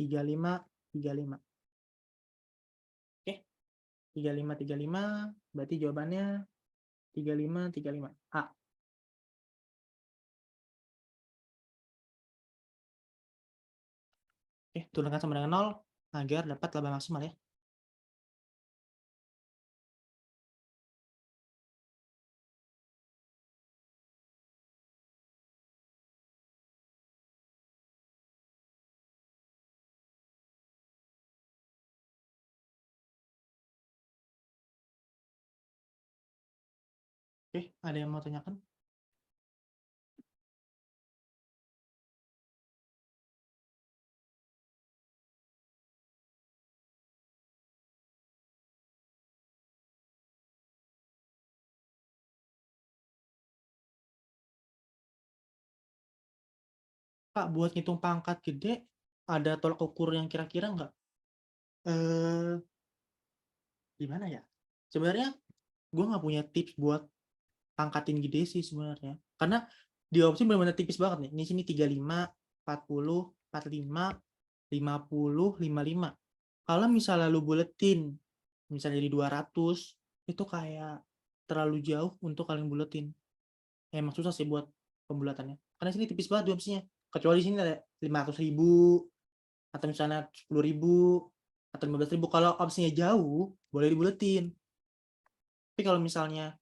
35. Oke, 35, berarti jawabannya 35. A. Oke, turunkan sama dengan 0 agar dapat laba maksimal ya. Oke, ada yang mau tanyakan? Pak, buat ngitung pangkat gede, ada tolak ukur yang kira-kira nggak? Gimana ya? Sebenarnya gue nggak punya tips buat pangkatin gede sih sebenarnya. Karena di opsi benar-benar tipis banget nih. Ini sini 35, 40, 45, 50, 55. Kalau misalnya lu buletin, misalnya jadi 200, itu kayak terlalu jauh untuk kalian buletin. Emang susah sih buat pembulatannya. Karena sini tipis banget di opsinya. Kecuali sini ada 500.000, atau misalnya 10.000, atau 15.000. Kalau opsinya jauh, boleh dibuletin. Tapi kalau misalnya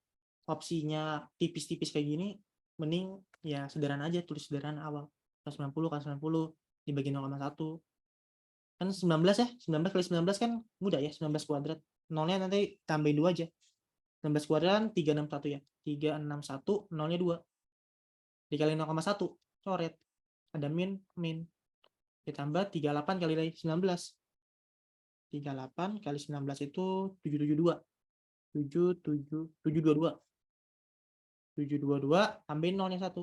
opsinya tipis-tipis kayak gini, mending ya sederhana aja, tulis sederhana awal. 190 kali 90 dibagi 0,1. Kan 19 ya, 19 kali 19 kan mudah ya, 19 kuadrat. Nolnya nanti tambahin 2 aja. 19 kuadrat 361 ya. 361, nolnya 2. Dikali 0,1, coret. Ada min. Ditambah 38 kali 19. 38 kali 19 itu 772. 722. 722 tambahin nolnya 1.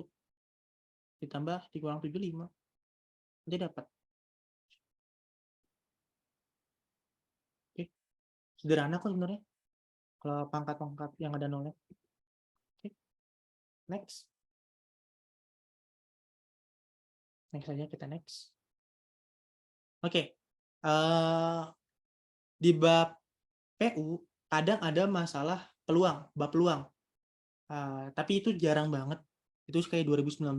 Ditambah dikurang 75. Nanti dapat. Oke. Sederhana kok sebenarnya. Kalau pangkat-pangkat yang ada nolnya. Oke. Next. Next aja kita next. Oke. Di bab PU kadang ada masalah peluang, bab peluang. Tapi itu jarang banget. Itu kayak 2019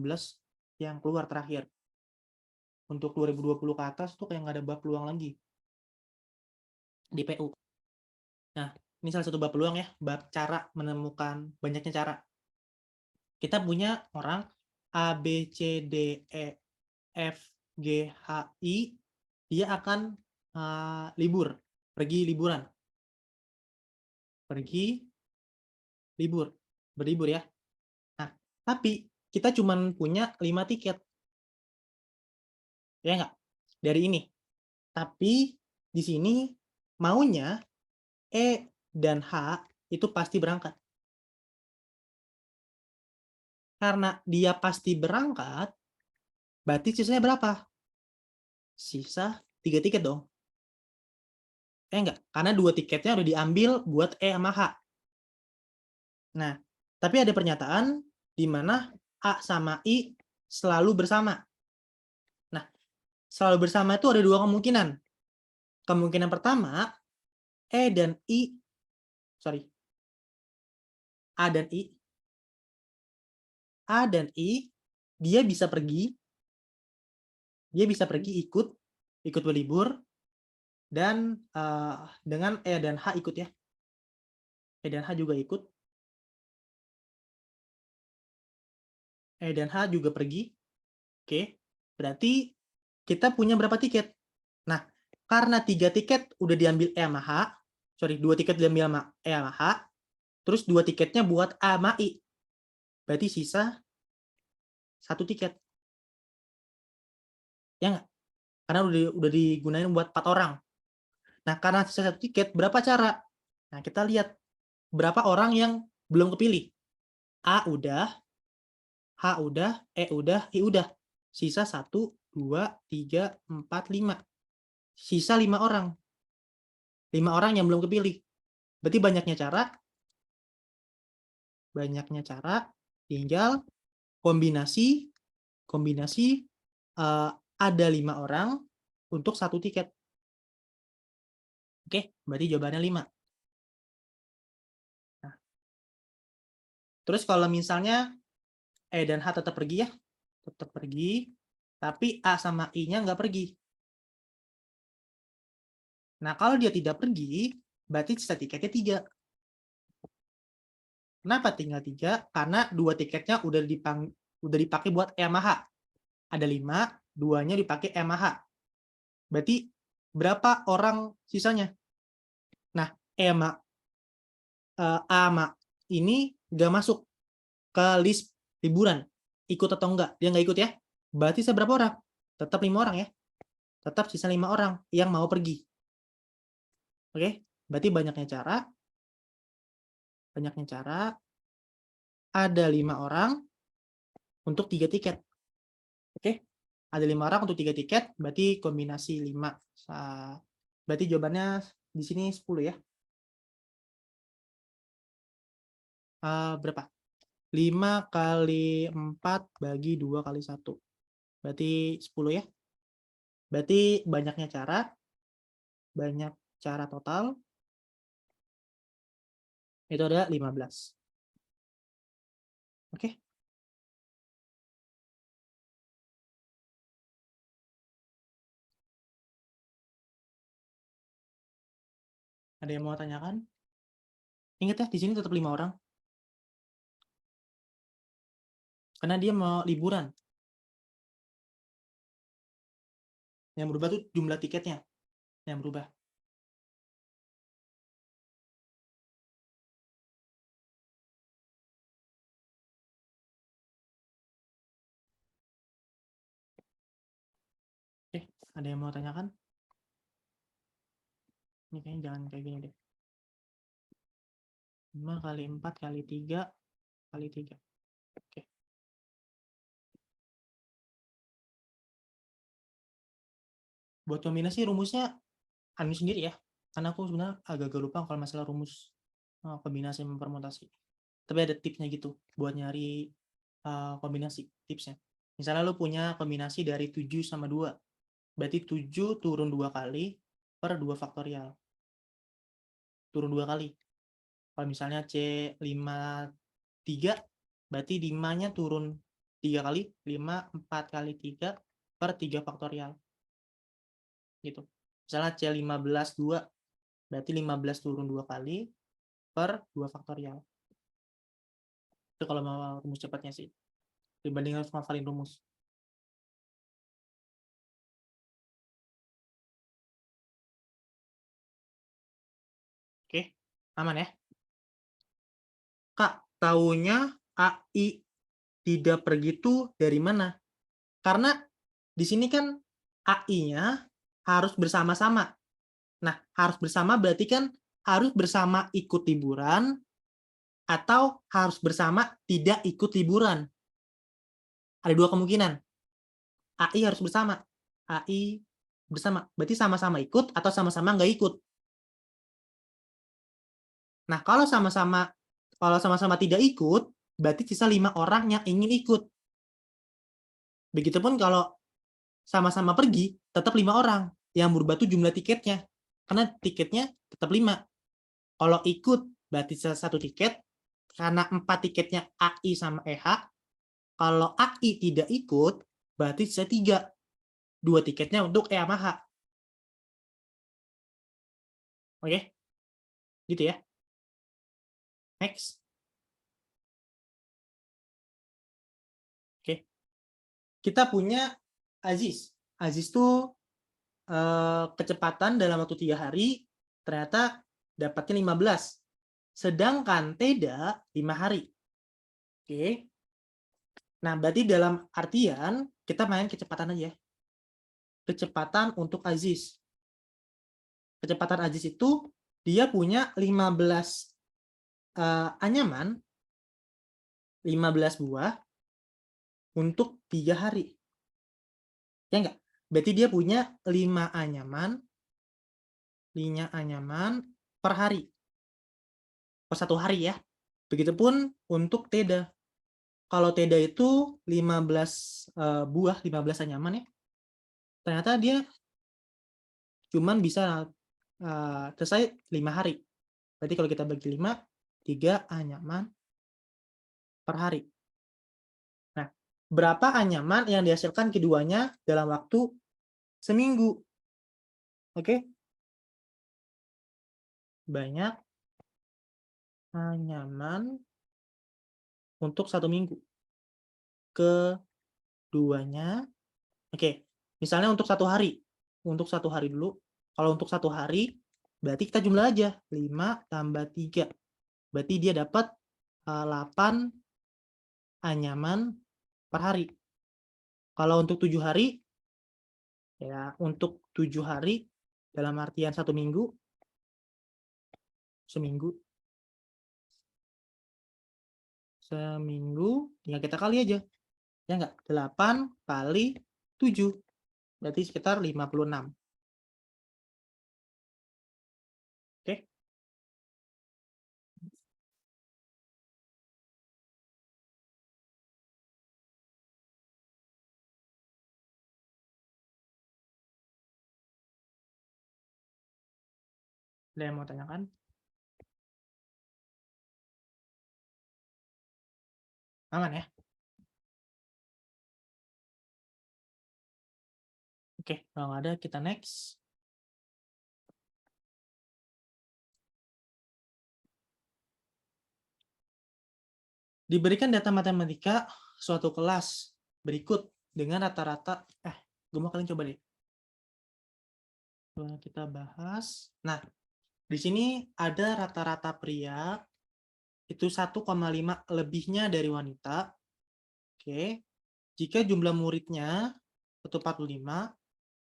yang keluar terakhir. Untuk 2020 ke atas tuh kayak nggak ada bab peluang lagi di PU. Nah, ini salah satu bab peluang ya, bab cara menemukan banyaknya cara. Kita punya orang A, B, C, D, E, F, G, H, I, dia akan libur, pergi liburan. Berlibur ya. Nah, tapi kita cuma punya 5 tiket. Ya nggak? Dari ini. Tapi di sini maunya E dan H itu pasti berangkat. Karena dia pasti berangkat, berarti sisanya berapa? Sisa 3 tiket dong. Enggak, karena 2 tiketnya udah diambil buat E sama H. Nah, tapi ada pernyataan di mana A sama I selalu bersama. Nah, selalu bersama itu ada 2 kemungkinan. Kemungkinan pertama, A dan I dia bisa pergi ikut berlibur, dan dengan E dan H ikut ya. E dan H juga ikut. E dan H juga pergi. Oke, berarti kita punya berapa tiket? Nah, karena 3 tiket udah diambil E sama H, 2 tiket diambil sama E sama H, Terus 2 tiketnya buat A sama I. Berarti sisa 1 tiket. Ya nggak? Karena udah digunain buat 4 orang. Nah, karena sisa 1 tiket, berapa cara? Nah, kita lihat berapa orang yang belum kepilih. A udah, H udah, E udah, I udah. Sisa 1, 2, 3, 4, 5. Sisa 5 orang. 5 orang yang belum kepilih. Berarti banyaknya cara tinggal kombinasi ada 5 orang untuk 1 tiket. Oke, berarti jawabannya 5. Nah, terus kalau misalnya E dan H tetap pergi ya, tetap pergi, tapi A sama I-nya nggak pergi. Nah, kalau dia tidak pergi, berarti sisa tiketnya 3. Kenapa tinggal 3? Karena 2 tiketnya udah dipakai buat E sama H. Ada 5, 2-nya dipakai E sama H. Berarti berapa orang sisanya? Nah, A sama ini nggak masuk ke list liburan. Ikut atau enggak? Dia nggak ikut ya. Berarti sisa berapa orang? Tetap 5 orang ya. Tetap sisa 5 orang yang mau pergi. Oke, berarti banyaknya cara ada 5 orang untuk 3 tiket. Oke, ada 5 orang untuk 3 tiket, berarti kombinasi 5. Berarti jawabannya di sini 10 ya. Berapa? 5 kali 4 bagi 2 kali 1. Berarti 10 ya. Berarti banyak cara total itu ada 15. Oke. Ada yang mau tanyakan? Ingat ya, di sini tetap 5 orang. Karena dia mau liburan. Yang berubah tuh jumlah tiketnya yang berubah. Oke, ada yang mau tanyakan? Ini kayaknya jangan kayak gini deh. 5 kali 4 kali 3 kali 3. Oke. Buat kombinasi rumusnya Anu sendiri ya. Karena aku sebenarnya agak lupa kalau masalah rumus kombinasi permutasi. Tapi ada tipsnya gitu buat nyari kombinasi tipsnya. Misalnya lu punya kombinasi dari 7 sama 2. Berarti 7 turun 2 kali per 2 faktorial. Turun 2 kali. Kalau misalnya C53, berarti 5-nya turun 3 kali. 5, 4 kali 3 per 3 faktorial. Gitu. Misalnya C15 2, berarti 15 turun 2 kali per 2 faktorial. Itu kalau mau rumus cepatnya sih. Dibanding harus ngafalin rumus. Oke, aman ya? Kak, taunya AI tidak pergi itu dari mana? Karena di sini kan AI-nya harus bersama-sama. Nah, harus bersama berarti kan harus bersama ikut liburan atau harus bersama tidak ikut liburan. Ada 2 kemungkinan. AI harus bersama. AI bersama. Berarti sama-sama ikut atau sama-sama nggak ikut. Nah, kalau sama-sama tidak ikut, berarti sisa 5 orang yang ingin ikut. Begitupun kalau sama-sama pergi, tetap 5 orang. Yang berubah itu jumlah tiketnya. Karena tiketnya tetap 5. Kalau ikut, berarti sisa 1 tiket. Karena 4 tiketnya AI sama EH. Kalau AI tidak ikut, berarti sisa 3. 2 tiketnya untuk E sama H. Oke? Gitu ya. Next. Oke. Kita punya Aziz. Aziz tuh kecepatan dalam waktu 3 hari ternyata dapatnya 15. Sedangkan Teda 5 hari. Oke. Nah, berarti dalam artian kita main kecepatan aja. Kecepatan untuk Aziz. Kecepatan Aziz itu dia punya 15 anyaman, 15 buah untuk 3 hari. Ya enggak? Berarti dia punya 5 anyaman per hari. Per 1 hari ya. Begitupun untuk Teda. Kalau Teda itu 15 buah, 15 anyaman ya. Ternyata dia cuman bisa selesai 5 hari. Berarti kalau kita bagi 5, 3 anyaman per hari. Nah, berapa anyaman yang dihasilkan keduanya dalam waktu seminggu? Oke? Banyak anyaman untuk 1 minggu. Keduanya, oke. Misalnya untuk 1 hari. Untuk 1 hari dulu. Kalau untuk 1 hari, berarti kita jumlah aja. 5 tambah 3. Berarti dia dapat 8 anyaman per hari. Kalau untuk 7 hari, ya untuk 7 hari dalam artian 1 minggu, seminggu, ya kita kali aja. Ya enggak? 8 kali 7. Berarti sekitar 56. Oke? Ada yang mau tanyakan? Aman ya? Oke, kalau nggak ada kita next. Diberikan data matematika suatu kelas berikut dengan rata-rata, gue mau kalian coba deh. Kita bahas. Nah, di sini ada rata-rata pria itu 1,5 lebihnya dari wanita. Oke. Jika jumlah muridnya itu 45,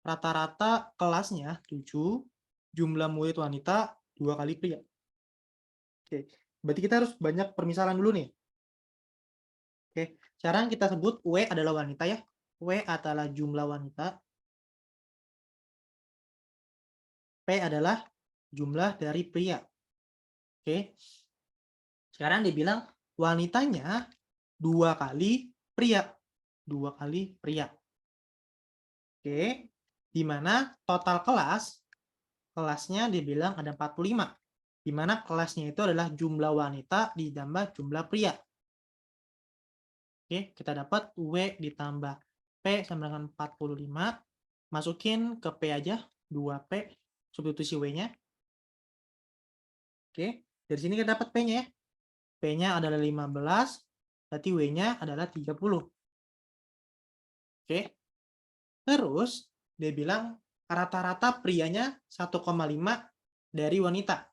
rata-rata kelasnya 7, jumlah murid wanita 2 kali pria. Oke. Berarti kita harus banyak permisalan dulu nih. Oke. Sekarang kita sebut W adalah wanita ya. W adalah jumlah wanita. P adalah jumlah dari pria. Oke. Sekarang dibilang wanitanya 2 kali pria. 2 kali pria. Oke. Di mana total kelasnya dibilang ada 45. Di mana kelasnya itu adalah jumlah wanita ditambah jumlah pria. Oke, kita dapat W ditambah P sama dengan 45. Masukin ke P aja, 2P, substitusi W-nya. Oke, dari sini kita dapat P-nya ya. P-nya adalah 15, berarti W-nya adalah 30. Oke, terus dia bilang rata-rata prianya 1,5 dari wanita.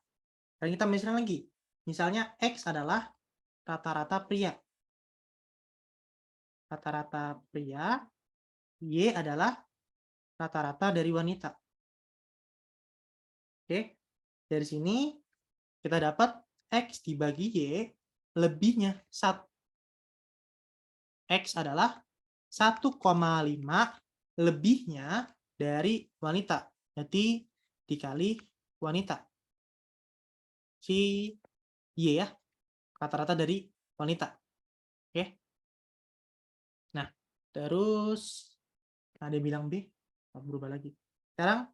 Dan kita misalnya lagi, misalnya X adalah rata-rata pria. Rata-rata pria, Y adalah rata-rata dari wanita. Oke, dari sini kita dapat X dibagi Y lebihnya 1. X adalah 1,5 lebihnya dari wanita. Berarti dikali wanita. Si Y ya, rata-rata dari wanita. Oke. Nah, terus ada yang bilang B, berubah lagi. Sekarang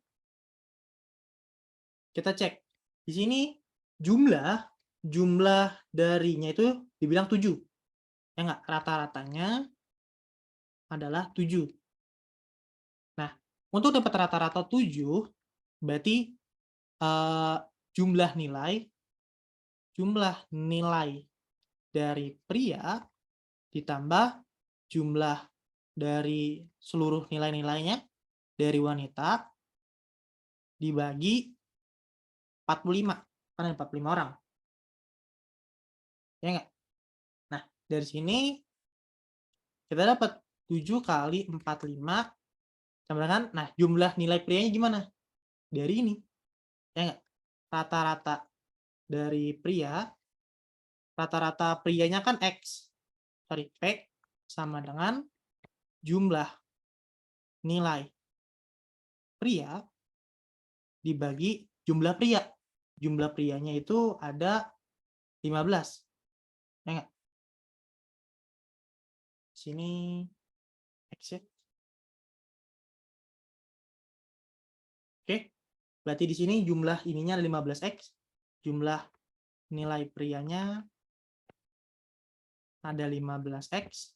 kita cek. Di sini jumlah darinya itu dibilang 7. Ya enggak? Rata-ratanya adalah 7. Nah, untuk dapat rata-rata 7, berarti jumlah nilai dari pria ditambah jumlah dari seluruh nilai-nilainya dari wanita dibagi 45. Kan ada 45 orang. Ya nggak? Nah, dari sini kita dapat 7 kali 45 sama dengan, nah jumlah nilai prianya gimana? Dari ini, ya nggak? Rata-rata dari pria, rata-rata prianya kan X, sorry, P sama dengan jumlah nilai pria dibagi jumlah pria. Jumlah prianya itu ada 15, ya nggak? Sini X ya. Oke, berarti di sini jumlah ininya ada 15X, jumlah nilai prianya ada 15X,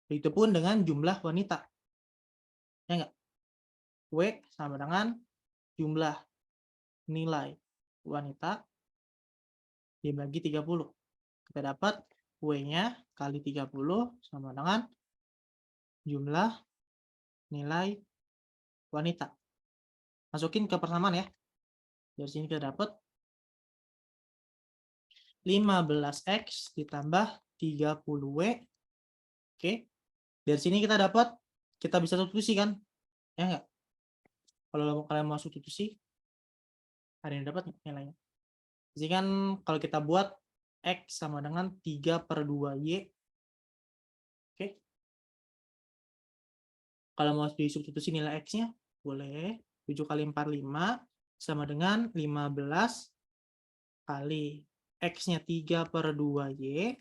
begitupun dengan jumlah wanita. Ya enggak? W sama dengan jumlah nilai wanita dibagi 30. Kita dapat W-nya kali 30 sama dengan jumlah nilai wanita. Masukin ke persamaan ya. Dari sini kita dapat 15X ditambah 30W. Oke. Dari sini kita dapat, kita bisa substitusi kan? Ya enggak? Kalau kalian mau substitusi, ada yang dapat nilainya. Jadi kan kalau kita buat X sama dengan 3/2Y. Oke. Kalau mau disubstitusi nilai X-nya, boleh. 7 kali 45 sama dengan 15 kali X-nya 3/2Y.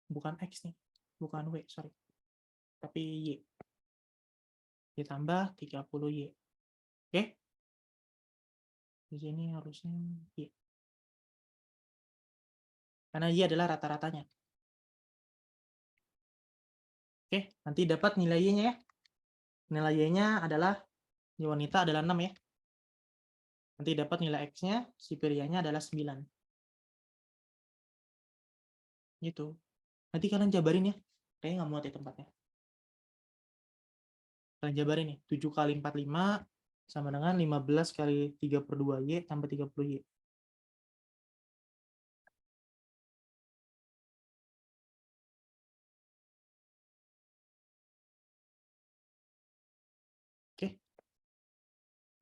Bukan X nih, bukan W, sorry. Tapi Y. Ditambah 30Y. Oke. Di sini harusnya Y. Karena Y adalah rata-ratanya. Oke, nanti dapat nilai Y-nya ya. Nilai Y-nya adalah, di wanita adalah 6 ya. Nanti dapat nilai X-nya, si prianya adalah 9. Gitu. Nanti kalian jabarin ya. Kayaknya nggak muat ya tempatnya. Kalian jabarin nih. 7 kali 45 sama dengan 15 kali 3/2Y tambah 30Y. Oke.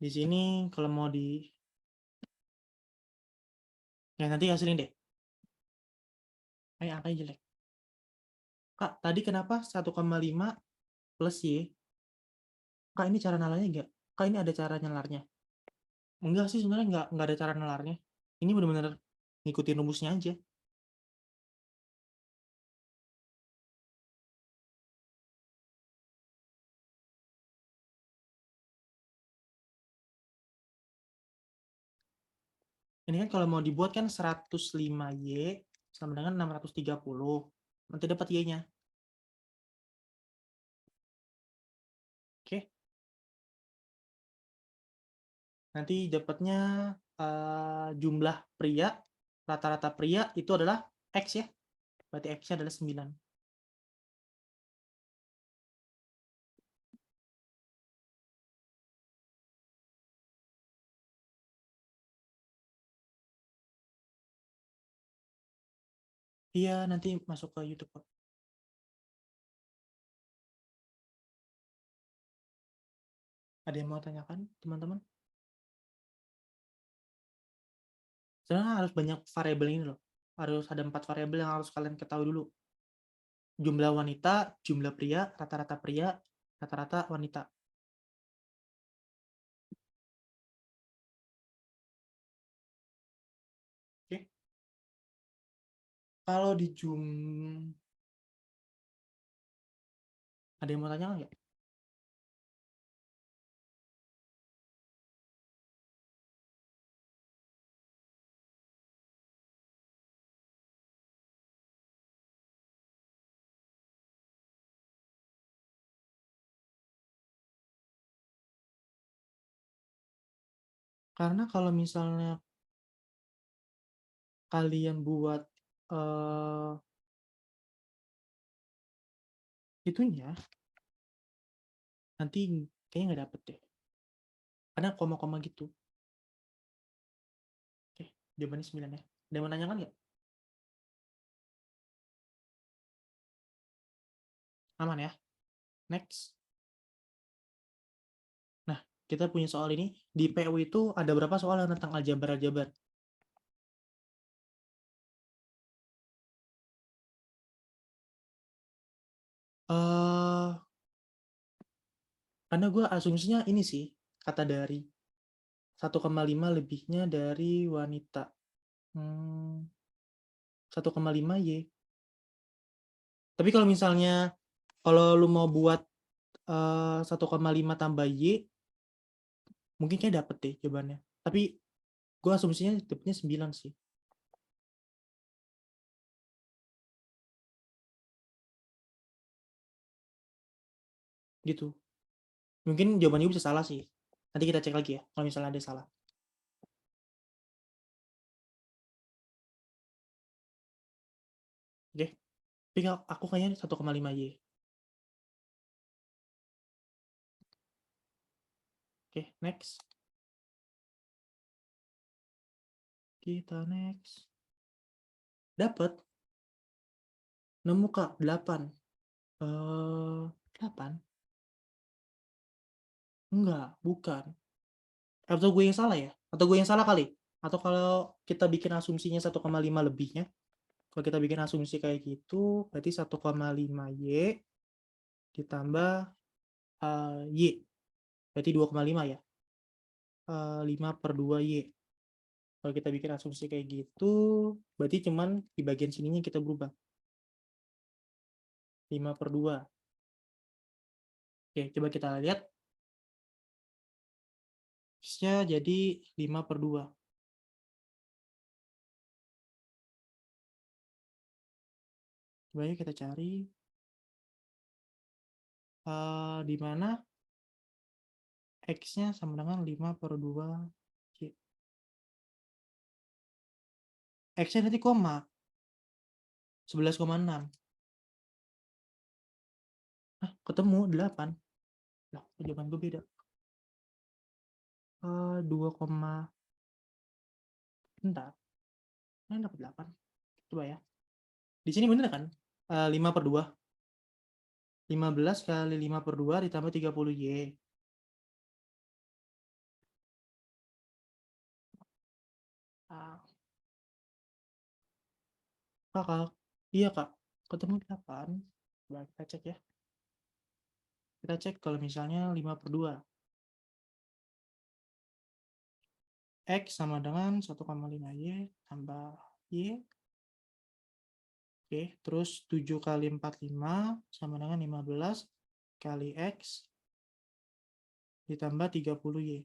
Di sini kalau mau di... Ya nanti hasilin deh. Angkanya jelek. Kak, tadi kenapa 1,5 plus Y? Kak, ini cara nalarnya enggak? Kak, ini ada cara nalarnya. Enggak sih, sebenarnya enggak ada cara nalarnya. Ini benar-benar ngikutin rumusnya aja. Ini kan kalau mau dibuat kan 105Y sama dengan 630. Nanti dapat Y-nya. Oke. Nanti dapatnya jumlah pria, rata-rata pria itu adalah X ya. Berarti X-nya adalah 9. Iya, nanti masuk ke YouTube kok. Ada yang mau tanyakan, teman-teman? Sebenarnya harus banyak variabel ini loh. Harus ada 4 variabel yang harus kalian ketahui dulu. Jumlah wanita, jumlah pria, rata-rata wanita. Oke. Kalau di ada yang mau tanya nggak? Karena kalau misalnya kalian buat itunya, nanti kayaknya nggak dapet deh. Karena koma-koma gitu. Jawabannya 9 ya. Ada yang mau nanyakan nggak? Aman ya? Next. Nah, kita punya soal ini. Di PU itu ada berapa soal yang tentang aljabar-aljabar? Karena gue asumsinya ini sih, kata dari 1,5 lebihnya dari wanita. 1,5 Y. Tapi kalau misalnya, kalau lu mau buat 1,5 tambah Y, mungkin kayak dapet deh jawabannya. Tapi gue asumsinya dapetnya 9 sih. Gitu. Mungkin jawabannya bisa salah sih. Nanti kita cek lagi ya, kalau misalnya ada salah. Oke. Tapi aku kayaknya 1,5 Y. Oke, next. Kita next. Dapat. Nemu Kak, 8. 8? Enggak, bukan. Atau gue yang salah ya? Atau gue yang salah kali? Atau kalau kita bikin asumsinya 1,5 lebihnya, kalau kita bikin asumsi kayak gitu, berarti 1,5 Y ditambah Y. Berarti 2,5 ya? 5 per 2 Y. Kalau kita bikin asumsi kayak gitu, berarti cuman di bagian sininya kita berubah. 5 per 2. Oke, coba kita lihat. X-nya jadi 5 per 2. Coba yuk kita cari. Di mana X-nya sama dengan 5 per 2 Y. X-nya nanti koma. 11,6. Ketemu 8. Lah, jawaban gue beda. 2, bentar. Ini dapat 8. Coba ya. Di sini bener kan? 5 per 2. 15 kali 5 per 2 ditambah 30 Y. Kak, iya Kak. Ketemu 8. Coba kita cek ya. Kita cek kalau misalnya 5 per 2. X sama dengan 1,5 Y tambah Y. Oke, terus 7 kali 45 sama dengan 15 kali X ditambah 30 Y.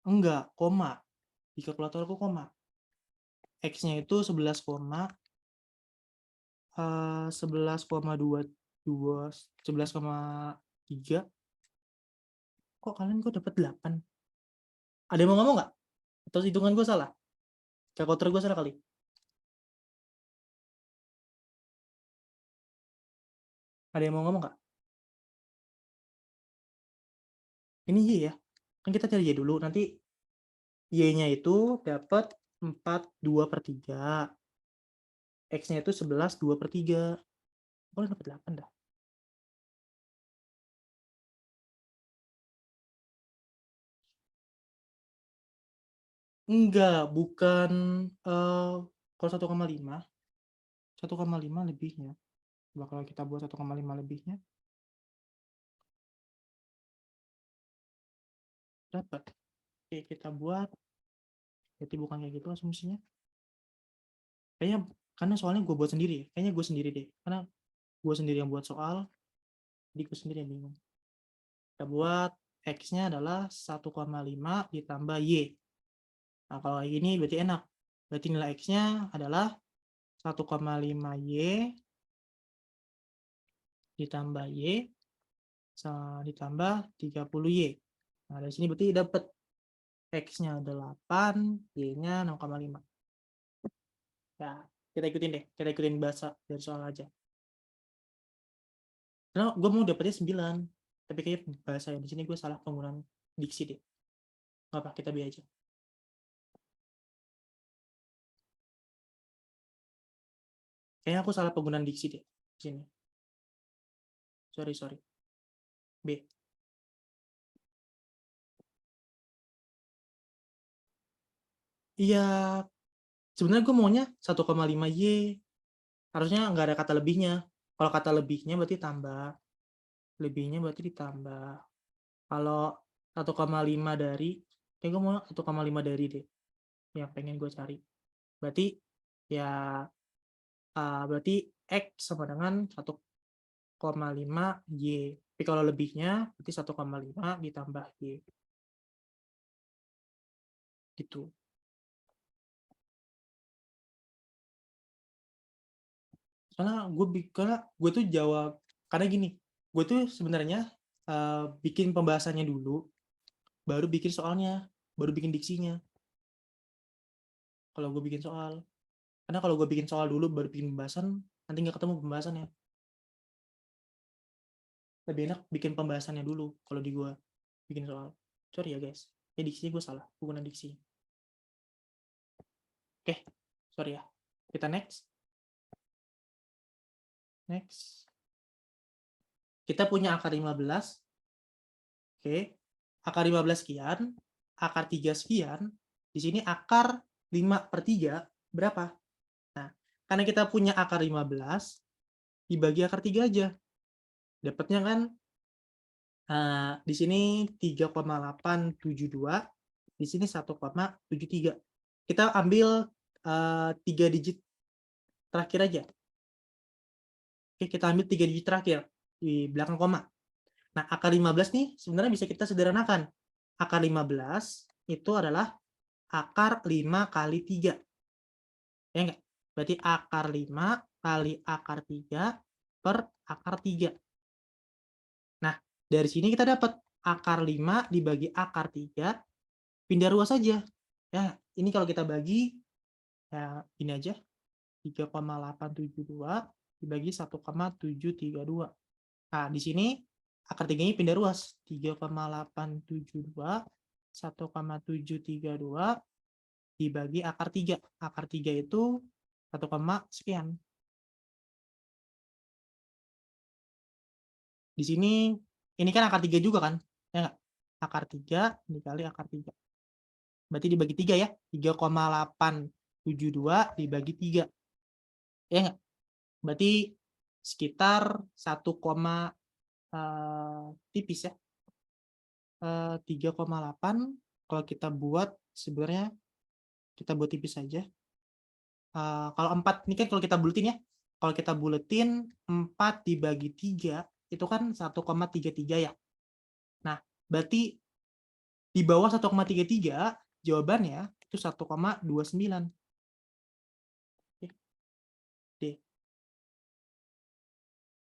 Enggak, koma. Di kalkulatorku koma. X-nya itu 11,3. Kok kalian kok dapat 8? Ada yang mau ngomong nggak? Atau hitungan gue salah? Kalkulator gue salah kali? Ada yang mau ngomong nggak? Ini Y ya? Kan kita cari Y dulu. Nanti Y-nya itu dapat 4/2/3. X-nya itu 11/2/3. Kok dapat 8 dah? Enggak, bukan kalau 1,5. 1,5 lebihnya. Coba kalau kita buat 1,5 lebihnya, dapat. Oke, kita buat. Jadi bukan kayak gitu asumsinya. Kayaknya, karena soalnya gue buat sendiri ya. Kayaknya gue sendiri deh. Karena gue sendiri yang buat soal, jadi gue sendiri yang bingung. Kita buat X-nya adalah 1,5 ditambah Y. Nah, kalau kayak gini berarti enak. Berarti nilai X-nya adalah 1,5 Y ditambah Y ditambah 30 Y. Nah, dari sini berarti dapat X-nya 8, Y-nya 6,5. Ya, kita ikutin deh. Kita ikutin bahasa dari soal aja. Karena gue mau dapetnya 9. Tapi kayak bahasa yang di sini gue salah penggunaan diksi deh. Gak apa, kita biar aja. Kayaknya aku salah penggunaan diksi deh. Sini. Sorry. B. Iya, sebenarnya gue maunya 1,5Y. Harusnya nggak ada kata lebihnya. Kalau kata lebihnya berarti tambah. Lebihnya berarti ditambah. Kalau 1,5 dari, kayak gue mau 1,5 dari deh. Yang pengen gue cari. Berarti ya berarti X sama dengan 1,5Y. Tapi kalau lebihnya berarti 1,5 ditambah Y. Gitu. Karena gue tuh jawab, karena gini, gue tuh sebenarnya bikin pembahasannya dulu, baru bikin soalnya, baru bikin diksinya. Kalau gue bikin soal. Karena kalau gue bikin soal dulu, baru bikin pembahasan, nanti nggak ketemu pembahasannya. Lebih enak bikin pembahasannya dulu, kalau di gue bikin soal. Sorry ya guys, ya diksinya gue salah, penggunaan diksi. Oke, sorry ya. Kita next. Next. Kita punya akar 15. Oke. Akar 15 sekian, akar 3 sekian. Di sini akar 5/3 berapa? Nah, karena kita punya akar 15, dibagi akar 3 aja. Dapatnya kan di sini 3,872, di sini 1,73. Kita ambil 3 digit terakhir aja. Oke, kita ambil 3 digit terakhir di belakang koma. Nah, akar 15 nih sebenarnya bisa kita sederhanakan. Akar 15 itu adalah akar 5 kali 3. Ya enggak? Berarti akar 5 kali akar 3 per akar 3. Nah, dari sini kita dapat akar 5 dibagi akar 3, pindah ruas saja. Ya, ini kalau kita bagi, ya ini aja, 3,872 dibagi 1,732. Nah, di sini akar 3-nya pindah ruas. 3,872, 1,732 dibagi akar 3. Akar 3 itu 1, sekian. Di sini, ini kan akar 3 juga kan? Ya nggak? Akar 3 dikali akar 3. Berarti dibagi 3 ya. 3,872 dibagi 3. Ya nggak? Berarti sekitar 1, tipis ya. 3,8 kalau kita buat sebenarnya kita buat tipis saja. Kalau 4 ini kan kalau kita buletin ya. Kalau kita buletin 4 dibagi 3 itu kan 1,33 ya. Nah, berarti di bawah 1,33 jawabannya itu 1,29. D.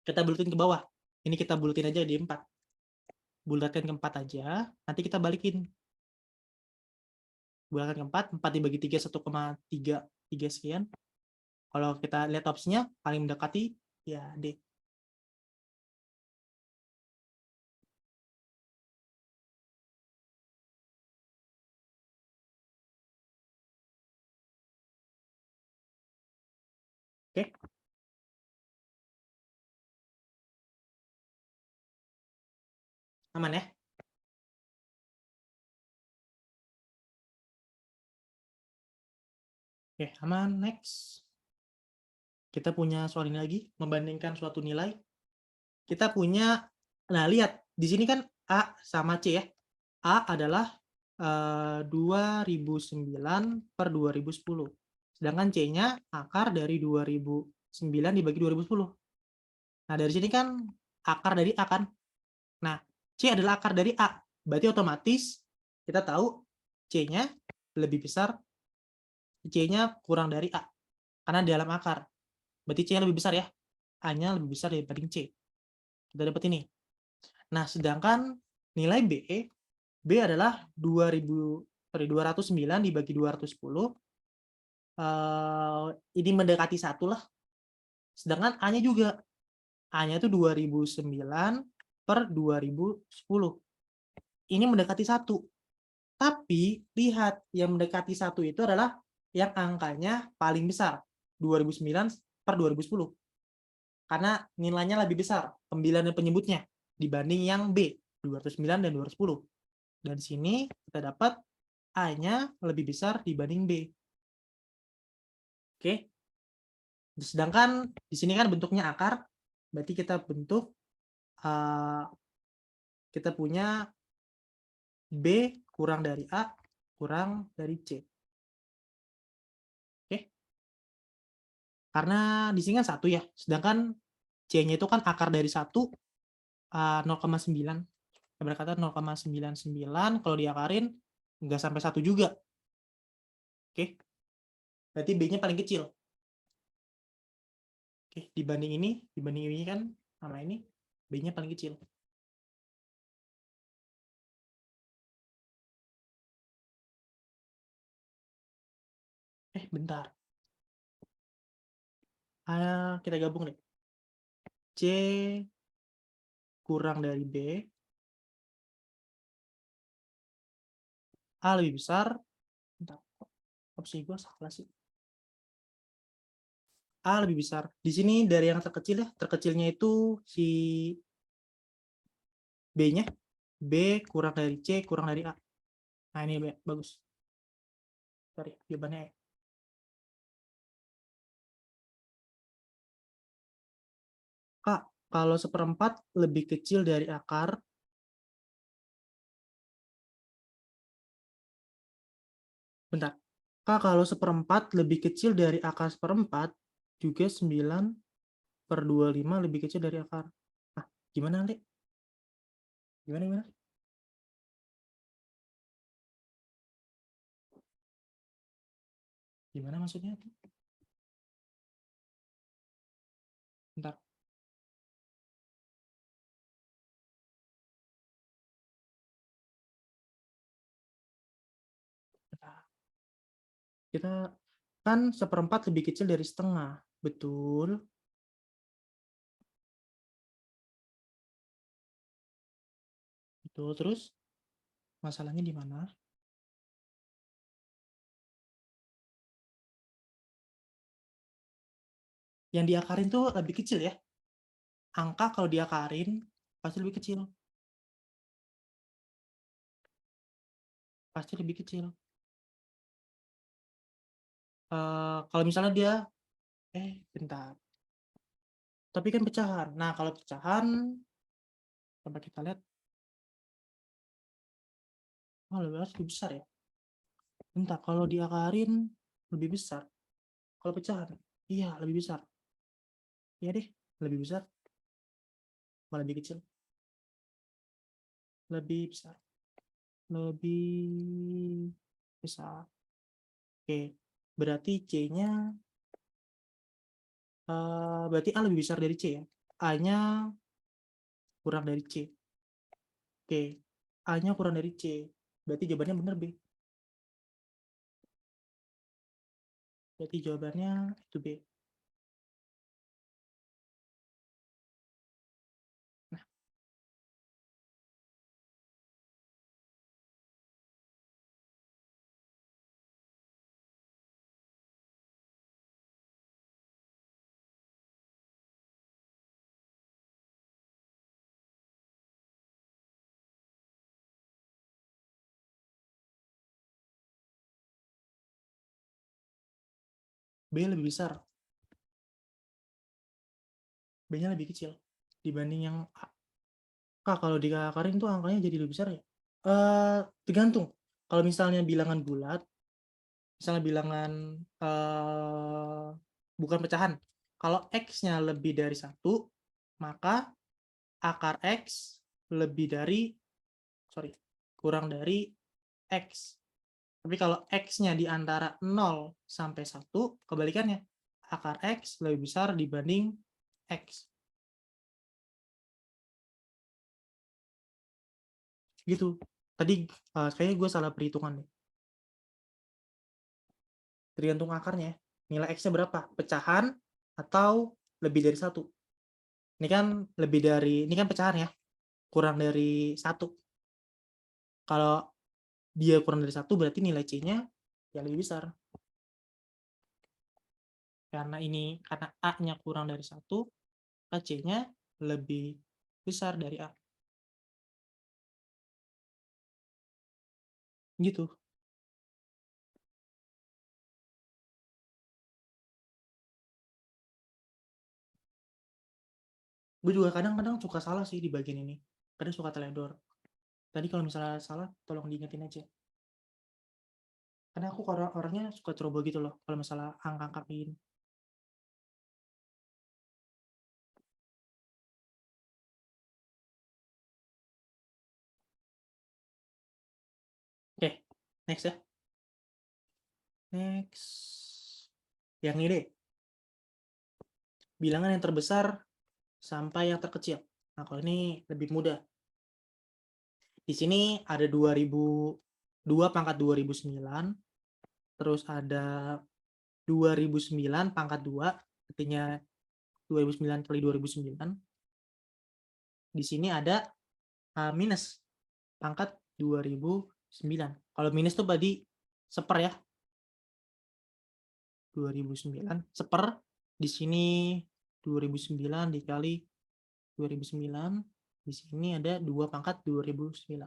Kita buletin ke bawah. Ini kita buletin aja di 4. Bulatkan ke 4 aja, nanti kita balikin. Bulatkan ke 4, 4 dibagi 3, 1,33 sekian. Kalau kita lihat opsinya, paling mendekati, ya D. Oke. Aman ya? Oke, aman. Next. Kita punya soal ini lagi, membandingkan suatu nilai. Kita punya, nah lihat, di sini kan A sama C ya. A adalah 2009 per 2010. Sedangkan C-nya akar dari 2009 dibagi 2010. Nah, dari sini kan akar dari A kan. Nah, C adalah akar dari A. Berarti otomatis kita tahu C-nya lebih besar, C-nya kurang dari A. Karena di dalam akar. Berarti C-nya lebih besar ya. A-nya lebih besar dibanding C. Kita dapat ini. Nah, sedangkan nilai B adalah 209 dibagi 210. Ini mendekati 1 lah. Sedangkan A-nya juga. A-nya itu 2009 per 2010. Ini mendekati 1. Tapi lihat, yang mendekati 1 itu adalah yang angkanya paling besar. 2009 per 2010. Karena nilainya lebih besar, pembilan dan penyebutnya, dibanding yang B, 209 dan 210. Dan di sini kita dapat A-nya lebih besar dibanding B. Oke. Sedangkan di sini kan bentuknya akar, berarti kita bentuk, kita punya B kurang dari A kurang dari C. Oke. Karena di sini kan 1 ya, sedangkan C-nya itu kan akar dari 1, 0,9. Berkata 0,99, kalau diakarin nggak sampai 1 juga. Oke. Berarti B-nya paling kecil. Oke, dibanding ini kan sama ini, B-nya paling kecil. Bentar. Kita gabung deh. C kurang dari B. A lebih besar. Bentar. Opsi gue salah sih. A lebih besar. Di sini dari yang terkecil ya. Terkecilnya itu si B-nya. B kurang dari C kurang dari A. Nah ini bagus. Sorry, jawabannya E. Kak, kalau 1/4 lebih kecil dari akar, bentar. Kak, kalau 1/4 lebih kecil dari akar 1/4, juga 9/25 lebih kecil dari akar. Nah, gimana, Lek? Gimana? Gimana maksudnya? Bentar. Kita kan 1/4 lebih kecil dari setengah. Betul. Betul. Terus masalahnya di mana? Yang diakarin tuh lebih kecil ya. Angka kalau diakarin pasti lebih kecil. Pasti lebih kecil. Kalau misalnya dia, bentar. Tapi kan pecahan. Nah, kalau pecahan, coba kita lihat. Lebih besar ya. Bentar, kalau diakarin lebih besar. Kalau pecahan, iya lebih besar. Iya deh, lebih besar. Malah lebih kecil. Lebih besar. Lebih besar. Oke, berarti C-nya, berarti A lebih besar dari C ya. A-nya kurang dari C. Oke, A-nya kurang dari C. Berarti jawabannya benar B. Berarti jawabannya itu B. Nah, B lebih besar. B-nya lebih kecil dibanding yang A. Kak, kalau diakarin tuh angkanya jadi lebih besar ya? Tergantung. Kalau misalnya bilangan bulat, misalnya bilangan bukan pecahan. Kalau X-nya lebih dari 1, maka akar X lebih dari, kurang dari X. Tapi kalau X-nya di antara 0 sampai 1, kebalikannya. Akar X lebih besar dibanding X. Gitu. Tadi kayaknya gue salah perhitungan deh. Tergantung akarnya. Nilai X-nya berapa? Pecahan atau lebih dari 1? Ini kan lebih dari, ini kan pecahan ya. Kurang dari 1. Kalau dia kurang dari 1 berarti nilai C-nya yang lebih besar. karena A-nya kurang dari 1, maka C-nya lebih besar dari A. Gitu. Gue juga kadang-kadang suka salah sih di bagian ini. Kadang suka teledor. Tadi kalau misalnya salah, tolong diingetin aja. Karena aku orangnya suka ceroboh gitu loh, kalau masalah angka-angka ini. Oke, next ya. Next. Yang ini deh. Bilangan yang terbesar sampai yang terkecil. Nah, kalau ini lebih mudah. Di sini ada 2 pangkat 2009, terus ada 2009 pangkat 2, artinya 2009 kali 2009. Di sini ada minus pangkat 2009. Kalau minus tuh tadi seper ya. 2009 seper, di sini 2009 dikali 2009, di sini ada 2 pangkat 2009.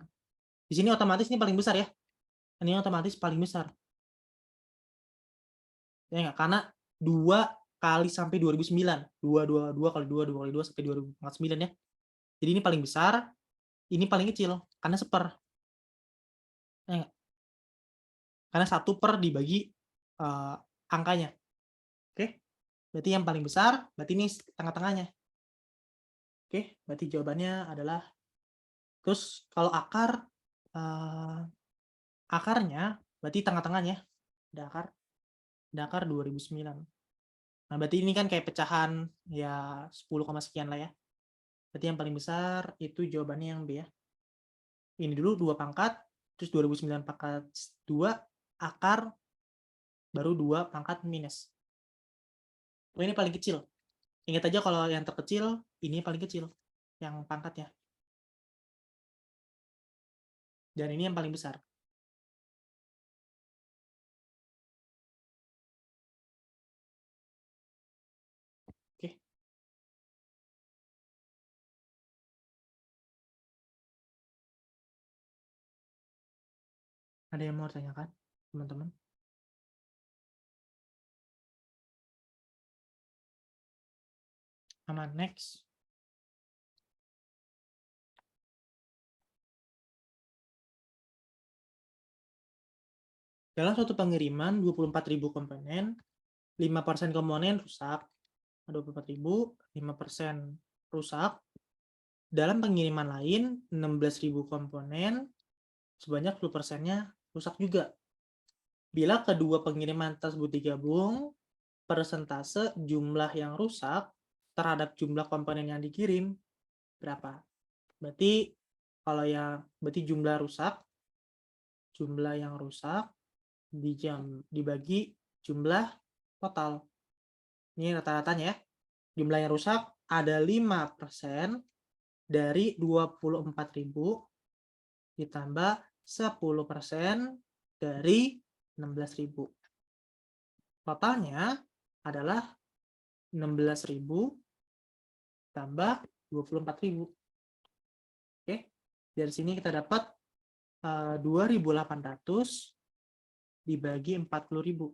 Di sini otomatis ini paling besar ya. Ini otomatis paling besar. Ya enggak? Karena 2 kali sampai 2009. 2 kali 2 kali 2 sampai 2009 ya. Jadi ini paling besar, ini paling kecil karena seper. Ya enggak? Karena 1 per dibagi angkanya. Oke? Berarti yang paling besar, berarti ini tengah-tengahnya. Oke, berarti jawabannya adalah terus kalau akarnya berarti tengah-tengahnya. Ada akar 2009. Nah, berarti ini kan kayak pecahan ya 10, sekian lah ya. Berarti yang paling besar itu jawabannya yang B ya. Ini dulu 2 pangkat, terus 2009 pangkat 2, akar, baru 2 pangkat minus. Oh, ini paling kecil. Ingat aja kalau yang terkecil, ini paling kecil. Yang pangkatnya. Dan ini yang paling besar. Oke. Ada yang mau tanyakan, teman-teman? Aman, next. Dalam suatu pengiriman 24.000 komponen, 5% komponen rusak, 24.000, 5% rusak. Dalam pengiriman lain, 16.000 komponen, sebanyak 10%-nya rusak juga. Bila kedua pengiriman tersebut digabung, persentase jumlah yang rusak terhadap jumlah komponen yang dikirim berapa? Berarti kalau berarti jumlah yang rusak dibagi jumlah total. Ini rata-ratanya ya. Jumlah yang rusak ada 5% dari 24.000 ditambah 10% dari 16.000. Totalnya adalah 16.000 tambah 24.000. Oke. Dari sini kita dapat 2.800 dibagi 40.000.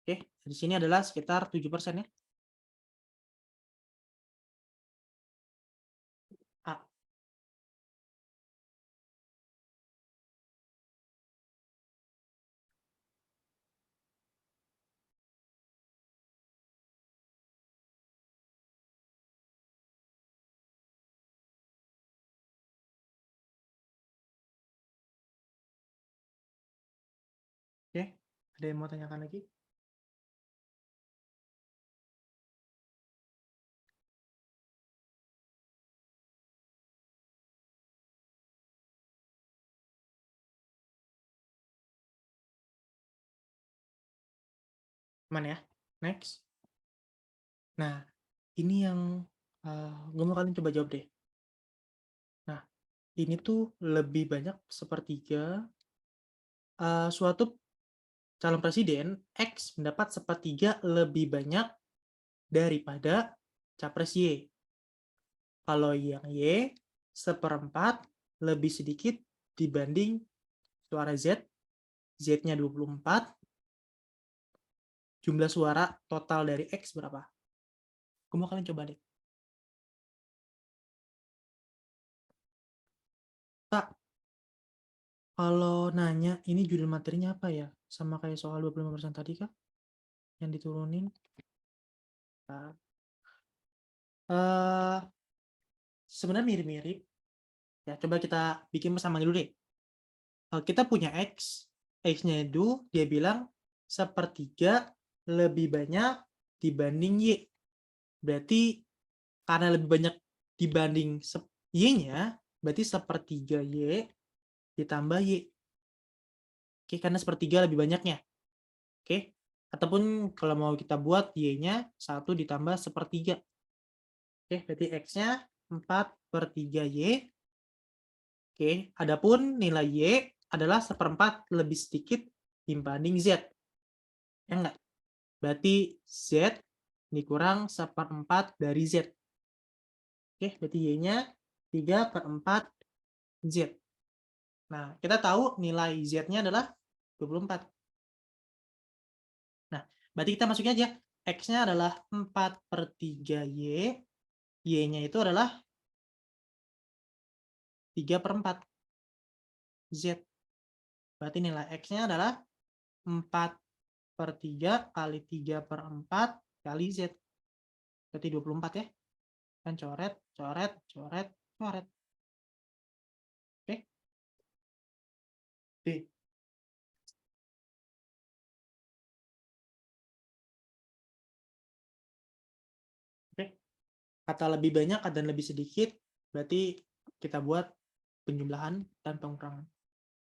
Oke, di sini adalah sekitar 7% ya. A. Oke, ada yang mau tanyakan lagi? Aman ya? Next. Nah, ini yang gue mau kalian coba jawab deh. Nah, ini tuh lebih banyak sepertiga suatu calon presiden, X mendapat 1/3 lebih banyak daripada capres Y. Kalau yang Y, 1/4 lebih sedikit dibanding suara Z, Z-nya 24, jumlah suara total dari X berapa? Kamu kalian coba deh. Pak, kalau nanya ini judul materinya apa ya? Sama kayak soal 25% tadi kah? Yang diturunin. Nah, sebenarnya mirip-mirip. Ya, coba kita bikin bersama dulu deh. Kita punya X. X-nya itu dia bilang 1/3 lebih banyak dibanding Y. Berarti karena lebih banyak dibanding Y-nya, berarti 1/3 Y ditambah Y. Oke, karena 1/3 lebih banyaknya. Oke, ataupun kalau mau kita buat Y-nya 1 ditambah 1/3. Oke, berarti X-nya 4/3 Y. Oke, adapun nilai Y adalah 1/4 lebih sedikit dibanding Z. Ya enggak? Berarti Z dikurang 1/4 dari Z. Oke, berarti Y-nya 3/4 Z. Nah, kita tahu nilai Z-nya adalah 24. Nah, berarti kita masukin aja. X-nya adalah 4/3 Y. Y-nya itu adalah 3/4 Z. Berarti nilai X-nya adalah 4/3 kali 3/4 kali Z. Berarti 24 ya. Kan coret, coret, coret, coret. Oke. D. Oke. Kata lebih banyak dan lebih sedikit, berarti kita buat penjumlahan dan pengurangan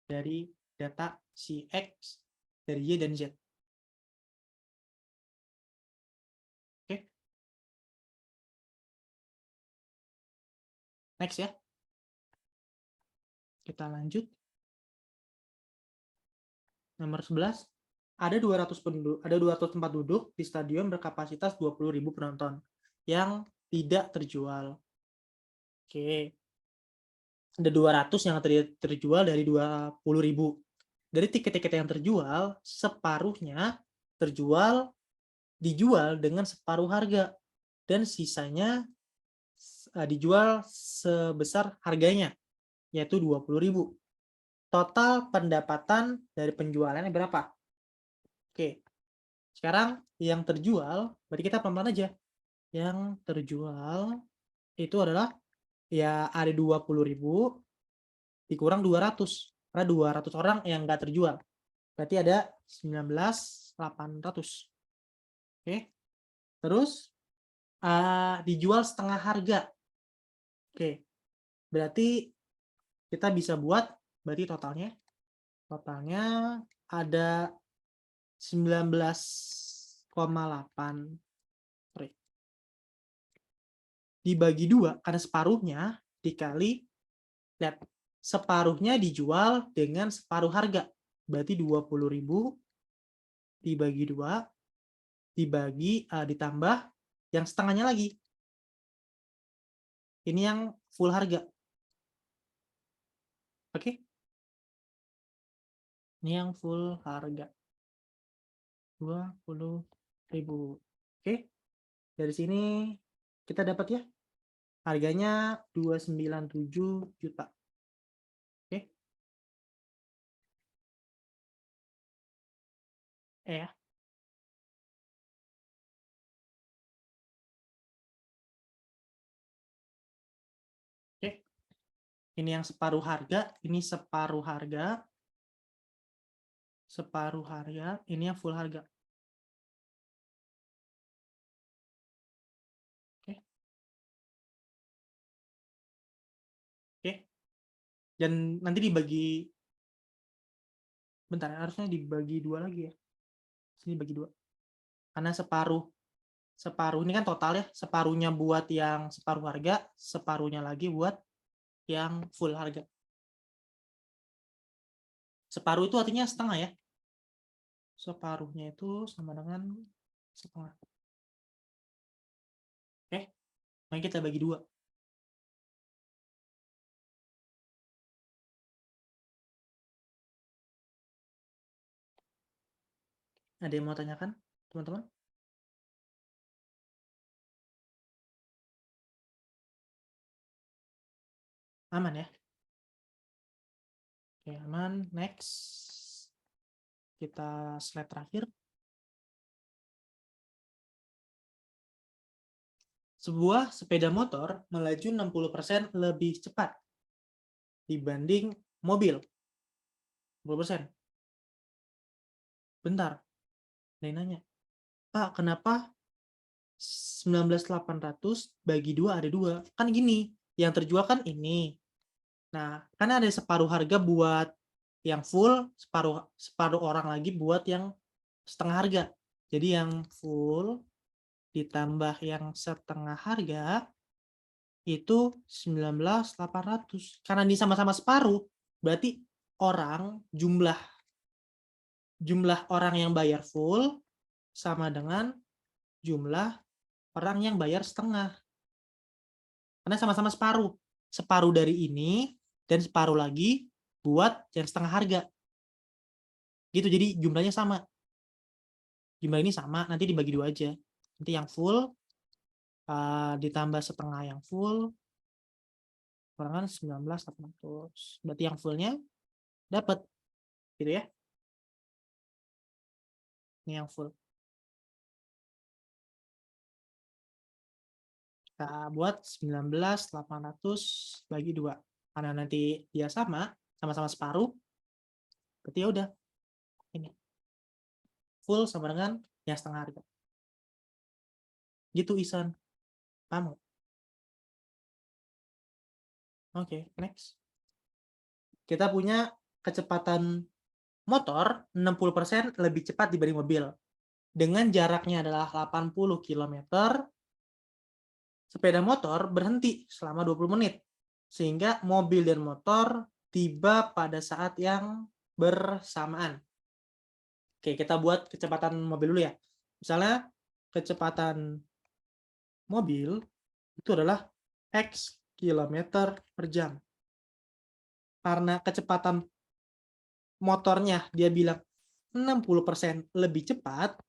dari data si X, dari Y dan Z. Oke. Next ya. Kita lanjut. Nomor 11. Ada 200 tempat duduk di stadion berkapasitas 20.000 penonton yang tidak terjual. Oke. Ada 200 yang terjual dari 20.000. Dari tiket-tiket yang terjual, separuhnya dijual dengan separuh harga dan sisanya dijual sebesar harganya, yaitu 20.000. Total pendapatan dari penjualannya berapa? Oke, sekarang yang terjual, berarti kita pelan-pelan aja. Yang terjual itu adalah ya ada 20.000 dikurang 200. Karena 200 orang yang nggak terjual. Berarti ada 19.800. Oke. Terus dijual setengah harga. Oke. Berarti kita bisa buat berarti totalnya ada 19,8 dibagi 2 karena separuhnya dikali lihat separuhnya dijual dengan separuh harga. Berarti 20.000 dibagi 2 ditambah yang setengahnya lagi. Ini yang full harga. Oke. Ini yang full harga. 20.000. Oke. Dari sini kita dapat ya. Harganya 297 juta. Oke. Ya. Oke. Ini yang separuh harga, ini separuh harga. Separuh harga, ini yang full harga. Oke. Oke. Dan nanti dibagi bentar, harusnya dibagi 2 lagi ya. Sini bagi 2. Karena separuh ini kan total ya, separuhnya buat yang separuh harga, separuhnya lagi buat yang full harga. Separuh itu artinya setengah ya. separuhnya itu sama dengan setengah. Oke, mari kita bagi 2. Ada yang mau tanyakan, teman-teman? Aman ya? Oke, aman. Next. Kita slide terakhir. Sebuah sepeda motor melaju 60% lebih cepat dibanding mobil. 60%. Bentar. Ada yang nanya. Pak, kenapa 19.800 bagi 2 ada 2? Kan gini, yang terjual kan ini. Nah, kan ada separuh harga buat yang full, separuh orang lagi buat yang setengah harga. Jadi yang full ditambah yang setengah harga itu 19.800. Karena ini sama-sama separuh, berarti jumlah orang yang bayar full sama dengan jumlah orang yang bayar setengah. Karena sama-sama separuh. Separuh dari ini dan separuh lagi buat yang setengah harga. Gitu, jadi jumlahnya sama. Jumlah ini sama, nanti dibagi 2 aja. Nanti yang full ditambah setengah yang full, kurangan 19.800. Berarti yang fullnya dapat. Gitu ya. Ini yang full. Kita buat 19.800 bagi 2. Karena nanti dia sama-sama separuh, berarti ya udah. Ini. Full sama dengan yang setengah harga. Gitu, Isan. Paham? Oke, next. Kita punya kecepatan motor 60% lebih cepat dibanding mobil. Dengan jaraknya adalah 80 km, sepeda motor berhenti selama 20 menit. Sehingga mobil dan motor tiba pada saat yang bersamaan. Oke, kita buat kecepatan mobil dulu ya. Misalnya kecepatan mobil itu adalah X kilometer per jam. Karena kecepatan motornya dia bilang 60% lebih cepat,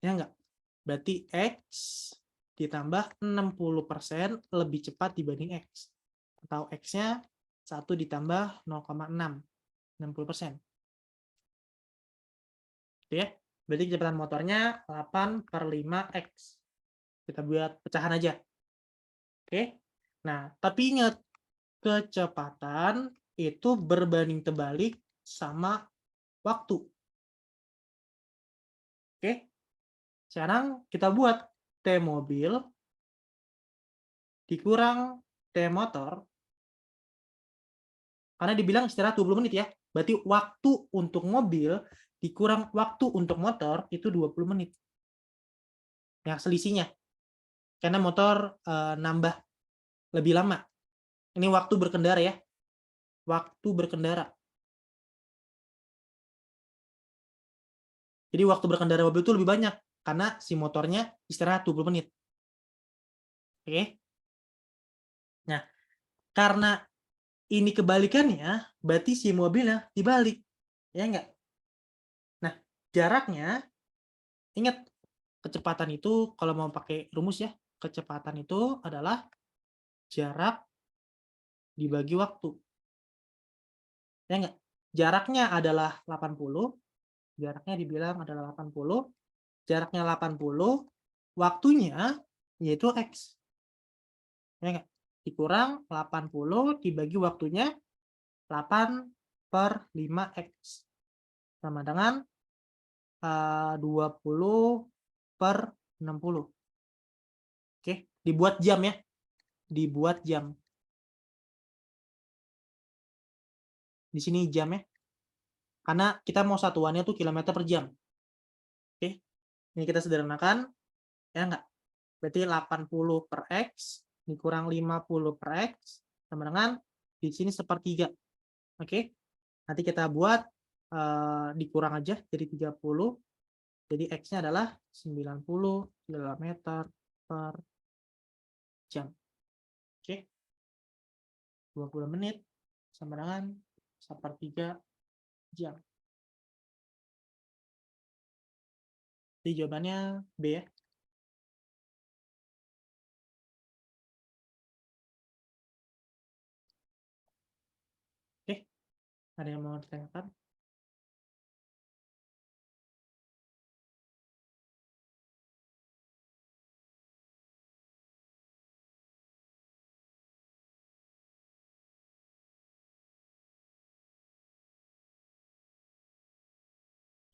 ya enggak? Berarti X ditambah 60% lebih cepat dibanding X. Atau X-nya 1 ditambah 0,6. 60%. Oke ya? Berarti kecepatan motornya 8/5X. Kita buat pecahan aja. Oke? Nah, tapi ingat, kecepatan itu berbanding terbalik sama waktu. Oke? Sekarang kita buat T mobil dikurang T motor. Karena dibilang istirahat 20 menit ya. Berarti waktu untuk mobil dikurang waktu untuk motor itu 20 menit. Yang selisihnya. Karena motor nambah lebih lama. Ini waktu berkendara ya. Waktu berkendara. Jadi waktu berkendara mobil itu lebih banyak. Karena si motornya istirahat 20 menit. Oke. Nah, karena ini kebalikannya, berarti si mobilnya dibalik. Ya enggak? Nah, jaraknya, ingat, kecepatan itu kalau mau pakai rumus ya, kecepatan itu adalah jarak dibagi waktu. Ya enggak? Jaraknya adalah 80, jaraknya dibilang adalah 80, jaraknya 80, waktunya yaitu X. Ya enggak? Dikurang 80 dibagi waktunya 8/5X. Sama dengan 20/60. Oke, dibuat jam ya. Dibuat jam. Di sini jam ya. Karena kita mau satuannya tuh kilometer per jam. Oke. Ini kita sederhanakan. Ya enggak? Berarti 80/X dikurang 50/X sama dengan di sini 1/3. Oke. Nanti kita buat dikurang aja jadi 30. Jadi X-nya adalah 90 km per jam. Oke. 20 menit sama dengan 1/3 jam. Jadi jawabannya B ya. Oke. Ada yang mau ditanyakan?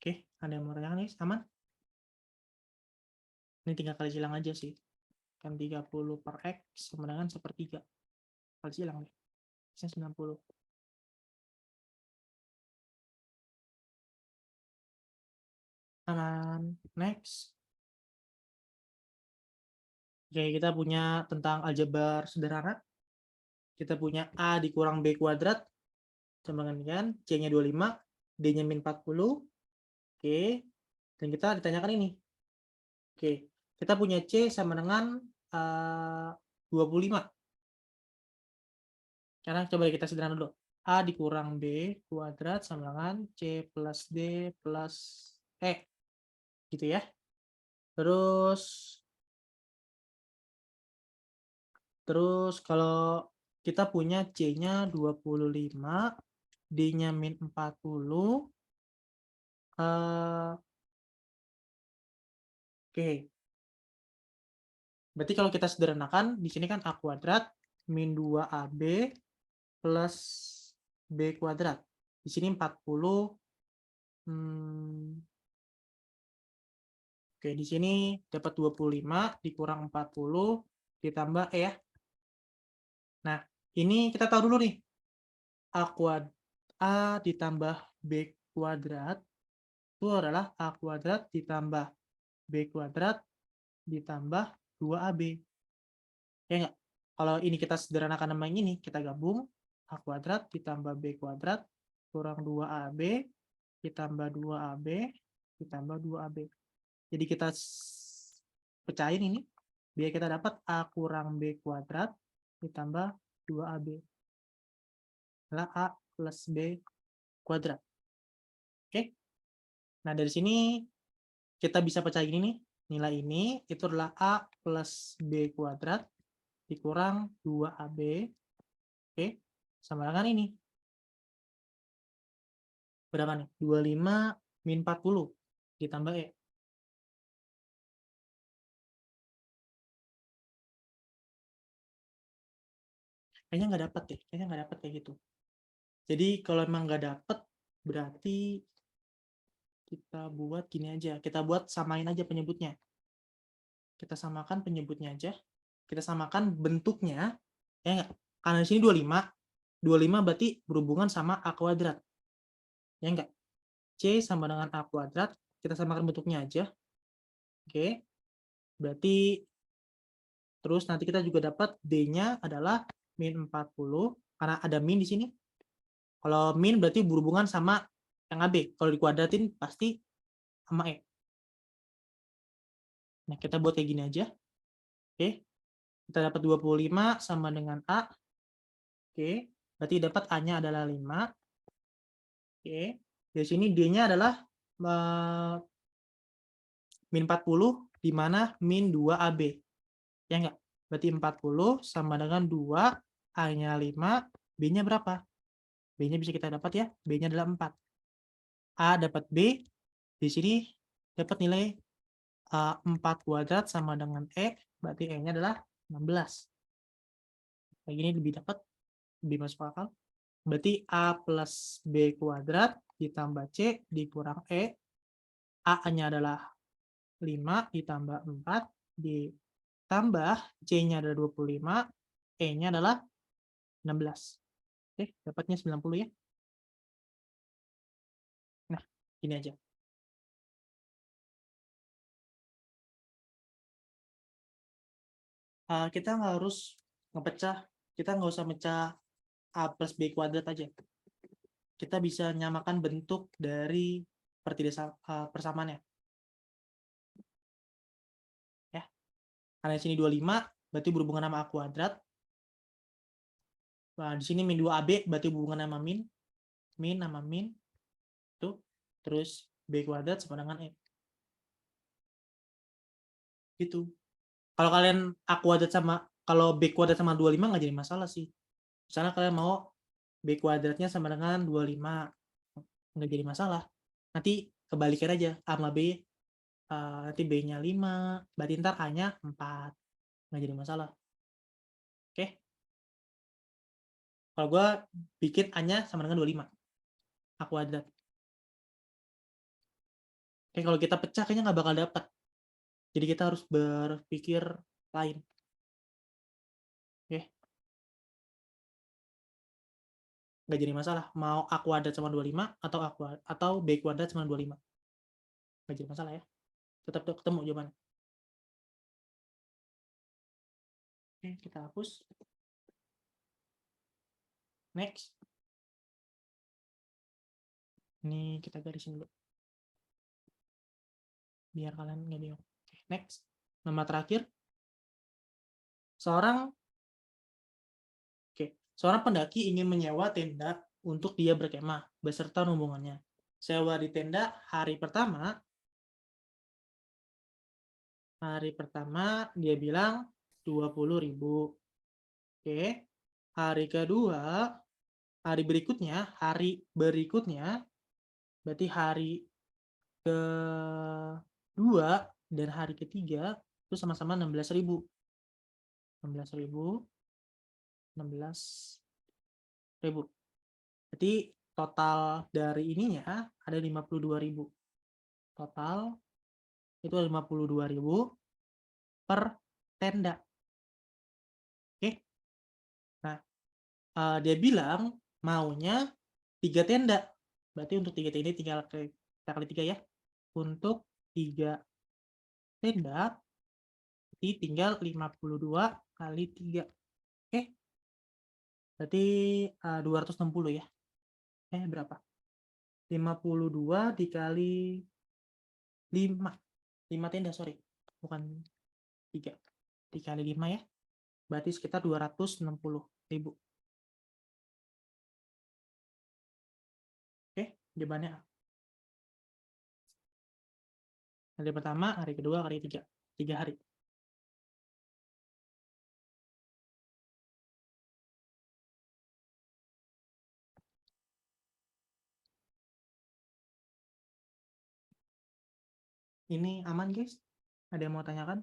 Oke, ada yang mau tanyakan nih? Aman? Ini 3 kali silang aja sih. Kan 30 per X sama dengan 1/3. Kali silang nih. X-nya 90. Aman. Next. Oke, kita punya tentang aljabar sederhana. Kita punya A dikurang B kuadrat sama dengan C-nya 25, D-nya min 40. Oke. Dan kita ditanyakan ini. Oke. Kita punya C sama dengan 25. Karena coba kita sederhana dulu. A dikurang B kuadrat sama dengan C plus D plus E. Gitu ya. Terus kalau kita punya C-nya 25, D-nya min 40. Oke. Berarti kalau kita sederhanakan, di sini kan A kuadrat min 2AB plus B kuadrat. Di sini 40. Oke, di sini dapat 25 dikurang 40 ditambah E ya. Nah, ini kita tahu dulu nih. A ditambah B kuadrat itu adalah A kuadrat ditambah B kuadrat ditambah 2AB. Ya enggak? Kalau ini kita sederhanakan nama ini, kita gabung. A kuadrat ditambah B kuadrat kurang 2AB ditambah 2AB ditambah 2AB. Jadi kita pecahin ini, biar kita dapat A kurang B kuadrat ditambah 2AB. Adalah A plus B kuadrat. Oke? Nah, dari sini kita bisa pecahin ini nih. Nilai ini itu adalah A plus B kuadrat dikurang 2AB. Oke? Sama dengan ini. Berapa nih? 25 min 40 ditambah E. Kayaknya nggak dapat deh. Kayaknya nggak dapat kayak gitu. Jadi kalau emang nggak dapat, berarti kita buat gini aja. Kita buat samain aja penyebutnya. Kita samakan penyebutnya aja. Kita samakan bentuknya. Ya enggak? Karena di sini 25. 25 berarti berhubungan sama A kuadrat. Ya enggak? C sama dengan A kuadrat. Kita samakan bentuknya aja. Oke. Berarti terus nanti kita juga dapat D-nya adalah min 40. Karena ada min di sini. Kalau min berarti berhubungan sama yang AB. Kalau dikuadratin pasti sama E. Nah, kita buat kayak gini aja. Oke. Kita dapat 25 sama dengan A. Oke. Berarti dapat A-nya adalah 5. Oke. Dari sini D-nya adalah min 40, di mana min 2AB. Ya enggak? Berarti 40 sama dengan 2, A-nya 5, B-nya berapa? B-nya bisa kita dapat ya. B-nya adalah 4. A dapat B. Di sini dapat nilai 4 kuadrat sama dengan E. Berarti E-nya adalah 16. Kayak gini lebih dapat. Lebih masuk akal. Berarti A plus B kuadrat ditambah C dikurang E. A-nya adalah 5 ditambah 4 ditambah C-nya adalah 25, E-nya adalah 16. Oke, dapatnya 90 ya. Nah, gini aja. Kita nggak harus ngepecah, kita nggak usah mecah A plus B kuadrat aja. kita bisa nyamakan bentuk dari persamaannya. Ya. Karena di sini 25 berarti berhubungan sama A kuadrat. Nah, di sini min 2AB berarti berhubungan sama min sama min. Tuh. Terus B kuadrat sama dengan E. Gitu. Kalau kalian A kuadrat kalau B kuadrat sama 25 nggak jadi masalah sih. Misalnya kalian mau B kuadratnya sama dengan 25. Nggak jadi masalah. Nanti kebalikan aja. A sama B. Nanti B-nya 5. Berarti ntar A-nya 4. Nggak jadi masalah. Oke. Kalau gue bikin A-nya sama dengan 25. A kuadrat. Oke, kalau kita pecah kayaknya nggak bakal dapat. Jadi kita harus berpikir lain. Oke. Nggak jadi masalah. Mau A kuadrat sama 25 atau B kuadrat sama 25. Nggak jadi masalah ya. Tetap ketemu jawabannya. Oke, kita hapus. Next. Ini kita garisin dulu. Biar kalian nggak bingung. Oke, next. Nama terakhir. Seorang pendaki ingin menyewa tenda untuk dia berkemah beserta rombongannya. Sewa di tenda hari pertama dia bilang 20.000. Oke. Hari berikutnya berarti hari kedua dan hari ketiga itu sama-sama 16.000. 16.000. Berarti total dari ininya ada 52.000. Total itu ada 52.000 per tenda. Oke. Nah, dia bilang maunya 3 tenda. Berarti untuk 3 tenda tinggal kita kali 3 ya. Untuk 3 tenda berarti tinggal 52 kali 3. Oke. Berarti 260 ya. Berapa? 52 dikali 5. 5 tenda, sorry. Bukan 3. Dikali 5 ya. Berarti sekitar 260.000. Oke, jawabannya A. Hari pertama, hari kedua, hari ketiga. 3 hari. Ini aman, guys? Ada yang mau tanyakan?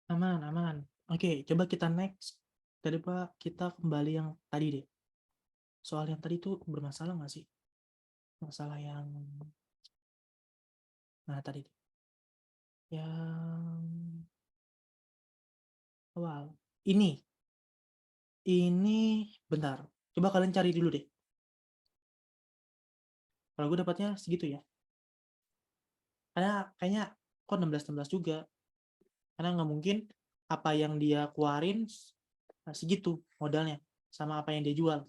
Aman. Oke, coba kita next. Tadi Pak, kita kembali yang tadi deh. Soal yang tadi tuh bermasalah nggak sih? Masalah yang... Nah, tadi. Yang... awal. Ini, bentar. Coba kalian cari dulu deh. Kalau gue dapatnya segitu ya. Karena kayaknya kok 16 juga. Karena nggak mungkin apa yang dia keluarin segitu modalnya sama apa yang dia jual.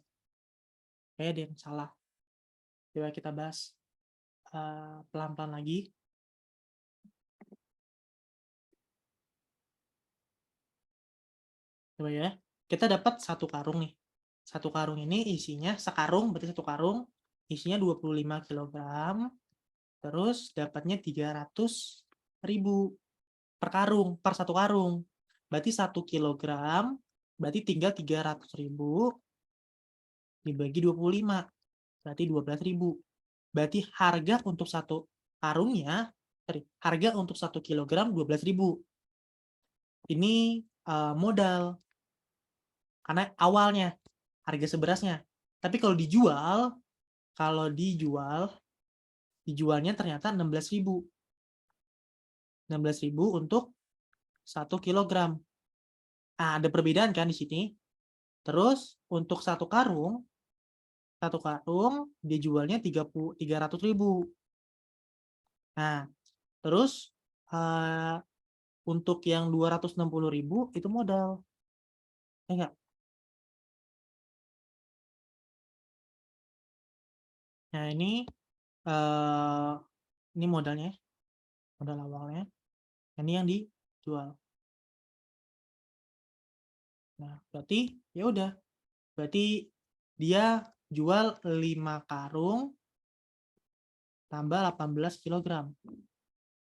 Kayaknya dia yang salah. Coba kita bahas pelan-pelan lagi. Coba ya. Kita dapat satu karung nih. Satu karung ini isinya sekarung, berarti satu karung isinya 25 kg. Terus dapatnya 300.000 per karung, per satu karung. Berarti 1 kilogram, berarti tinggal 300.000 dibagi 25. Berarti 12.000. Berarti harga untuk satu karungnya, harga untuk 1 kilogram 12.000. Ini modal. Karena awalnya harga seberasnya. Tapi kalau dijualnya ternyata 16.000. 16.000 untuk 1 kilogram. Nah, ada perbedaan kan di sini. Terus untuk satu karung dijualnya 300.000. Nah, terus untuk yang 260.000 itu modal. Enggak. Nah, ini modalnya, modal awalnya. Ini yang dijual. Nah, berarti ya udah. Berarti dia jual 5 karung tambah 18 kg.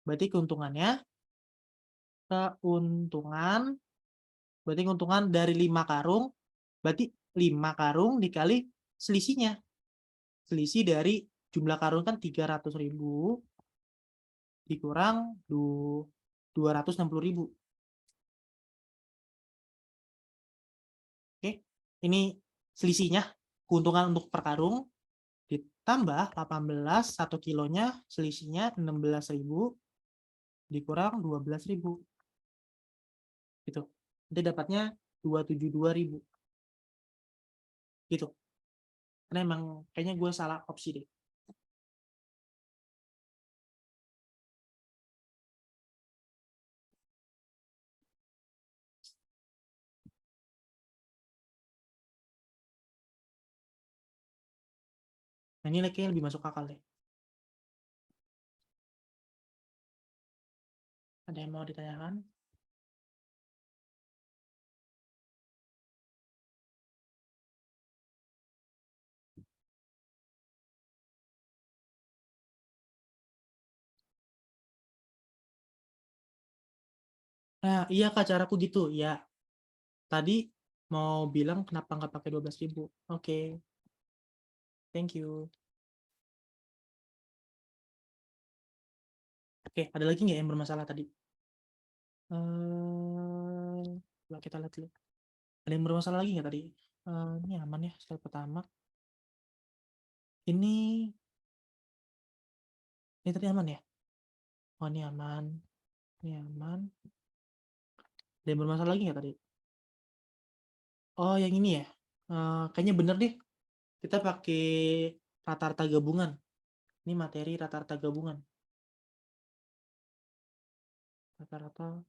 Berarti keuntungan dari 5 karung, berarti 5 karung dikali selisihnya. Selisih dari jumlah karung kan 300.000 dikurang 260.000. Oke, ini selisihnya, keuntungan untuk per karung, ditambah 18, 1 kilonya selisihnya 16.000 dikurang 12.000. Gitu. Nanti dapatnya 272.000. Gitu. Karena emang kayaknya gue salah opsi deh. Nah, ini kayaknya lebih masuk akal deh. Ada yang mau ditanyakan? Nah, iya Kak, caraku gitu. Ya, tadi mau bilang kenapa nggak pakai 12.000. Oke, thank you. Oke, ada lagi nggak yang bermasalah tadi? Coba kita lihat dulu. Ada yang bermasalah lagi nggak tadi? Ini aman ya, slide pertama. Ini tadi aman ya? Oh, ini aman. Ini aman. Ada yang bermasalah lagi nggak tadi? Oh, yang ini ya? Kayaknya bener deh. Kita pakai rata-rata gabungan. Ini materi rata-rata gabungan. Rata-rata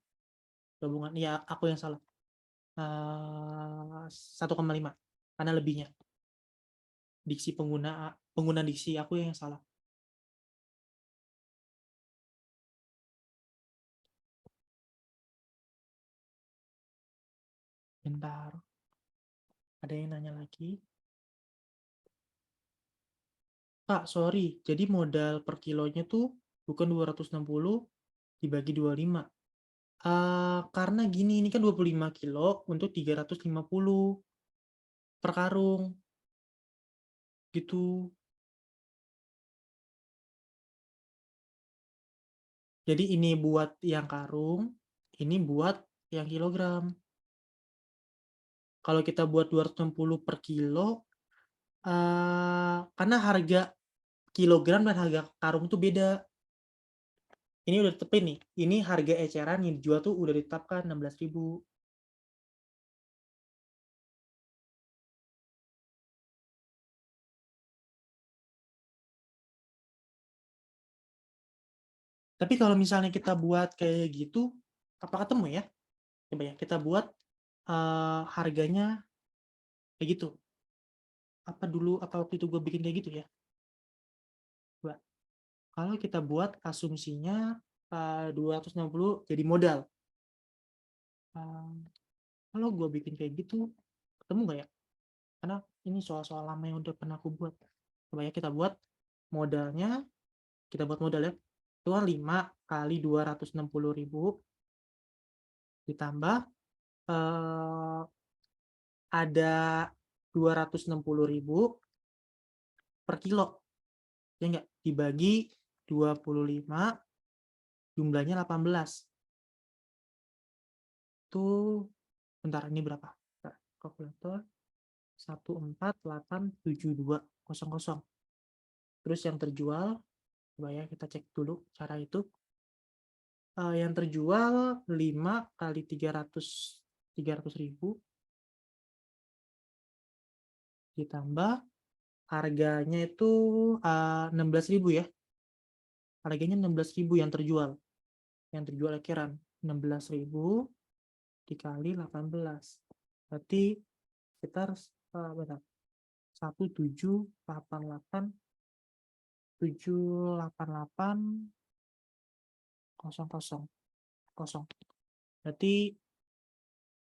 gabungan. Iya, aku yang salah. 1,5. Karena lebihnya. Diksi pengguna diksi aku yang salah. Bentar. Ada yang nanya lagi. Kak, sorry. Jadi modal per kilonya tuh bukan 260 dibagi 25. Karena gini, ini kan 25 kilo untuk 350 per karung. Gitu. Jadi ini buat yang karung, ini buat yang kilogram. Kalau kita buat 260 per kilo, karena harga kilogram dan harga karung tuh beda. Ini udah tetepin nih. Ini harga eceran yang dijual tuh udah ditetapkan 16.000. Tapi kalau misalnya kita buat kayak gitu, apa ketemu ya? Coba ya, kita buat harganya kayak gitu. Apa waktu itu gue bikin kayak gitu ya? Coba. Kalau kita buat asumsinya 260 jadi modal. Kalau gue bikin kayak gitu, ketemu nggak ya? Karena ini soal-soal lama yang udah pernah aku buat. Coba ya kita buat modalnya, kita buat modal ya. Itu 5 kali 260.000 ditambah ada 260.000 per kilo. Ya enggak? Dibagi 25, jumlahnya 18. Itu, bentar, ini berapa? Kalkulator. 1487.200. Terus yang terjual, coba ya kita cek dulu cara itu. Yang terjual 5 kali 300.000 ditambah harganya itu 16.000 ya. Harganya 16.000 yang terjual. yang terjual eceran 16.000 dikali 18. Berarti sekitar berapa? 1788 000. Berarti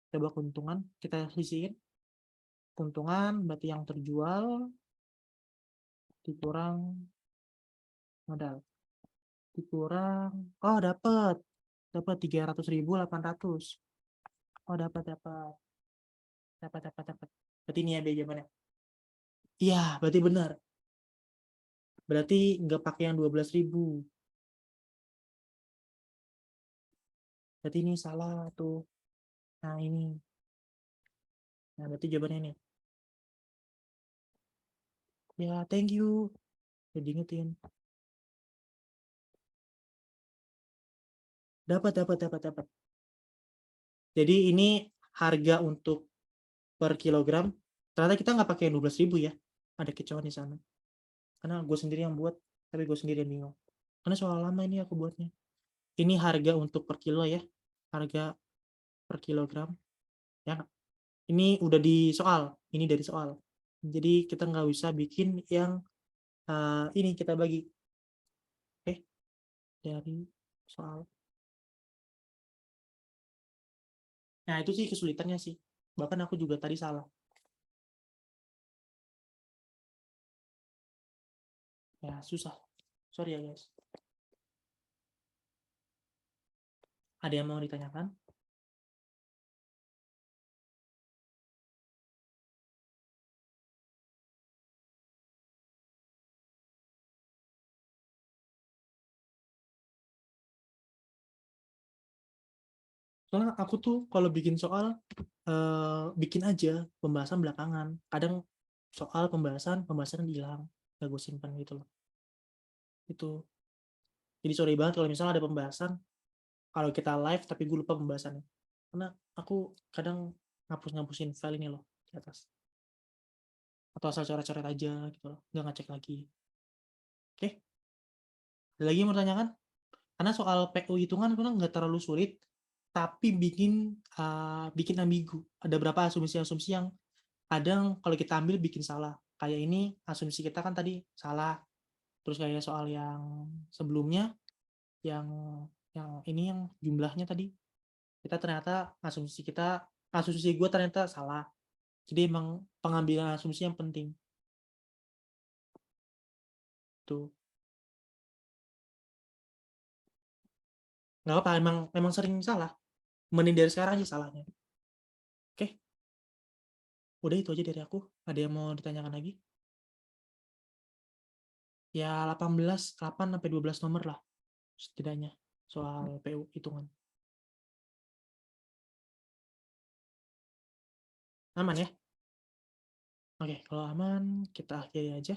coba keuntungan kita sisihin. Keuntungan berarti yang terjual dikurang modal. Dikurang, oh dapat 300.800. Oh dapat. Berarti ini ya B jawabannya. Iya, berarti benar. Berarti nggak pakai yang 12.000. Berarti ini salah tuh. Nah ini. Nah berarti jawabannya ini. Ya, thank you. Jadi ingetin. Dapat. Jadi ini harga untuk per kilogram. Ternyata kita nggak pakai 12.000 ya. Ada kecohan di sana. Karena gue sendiri yang buat, tapi gue sendiri yang bingung. Karena soal lama ini aku buatnya. Ini harga untuk per kilo ya. Harga per kilogram. Ya, ini udah di soal. Ini dari soal. Jadi kita nggak bisa bikin yang ini kita bagi. Oke, dari soal. Nah itu sih kesulitannya sih. Bahkan aku juga tadi salah. Ya susah. Sorry ya guys. Ada yang mau ditanyakan? Soalnya aku tuh kalau bikin soal bikin aja pembahasan belakangan. Kadang soal pembahasan hilang, gak gue simpan gitu loh. Itu. Jadi sorry banget kalau misalnya ada pembahasan, kalau kita live tapi gue lupa pembahasannya. Karena aku kadang ngapus-ngapusin file ini loh di atas. Atau asal coret-coret aja gitu loh, nggak ngecek lagi. Oke, ada lagi yang mau tanyakan? Karena soal PU hitungan itu nggak terlalu sulit, tapi bikin ambigu. Ada berapa asumsi-asumsi yang kadang kalau kita ambil bikin salah. Kayak ini asumsi kita kan tadi salah. Terus kayak soal yang sebelumnya, yang ini yang jumlahnya tadi, kita ternyata asumsi gue ternyata salah. Jadi emang pengambilan asumsi yang penting. Tuh. Nggak apa, emang sering salah. Mending dari sekarang aja salahnya. Oke, udah itu aja dari aku. Ada yang mau ditanyakan lagi? Ya 8 sampai 12 nomor lah setidaknya soal PU hitungan. Aman ya? Oke, kalau aman kita akhiri aja.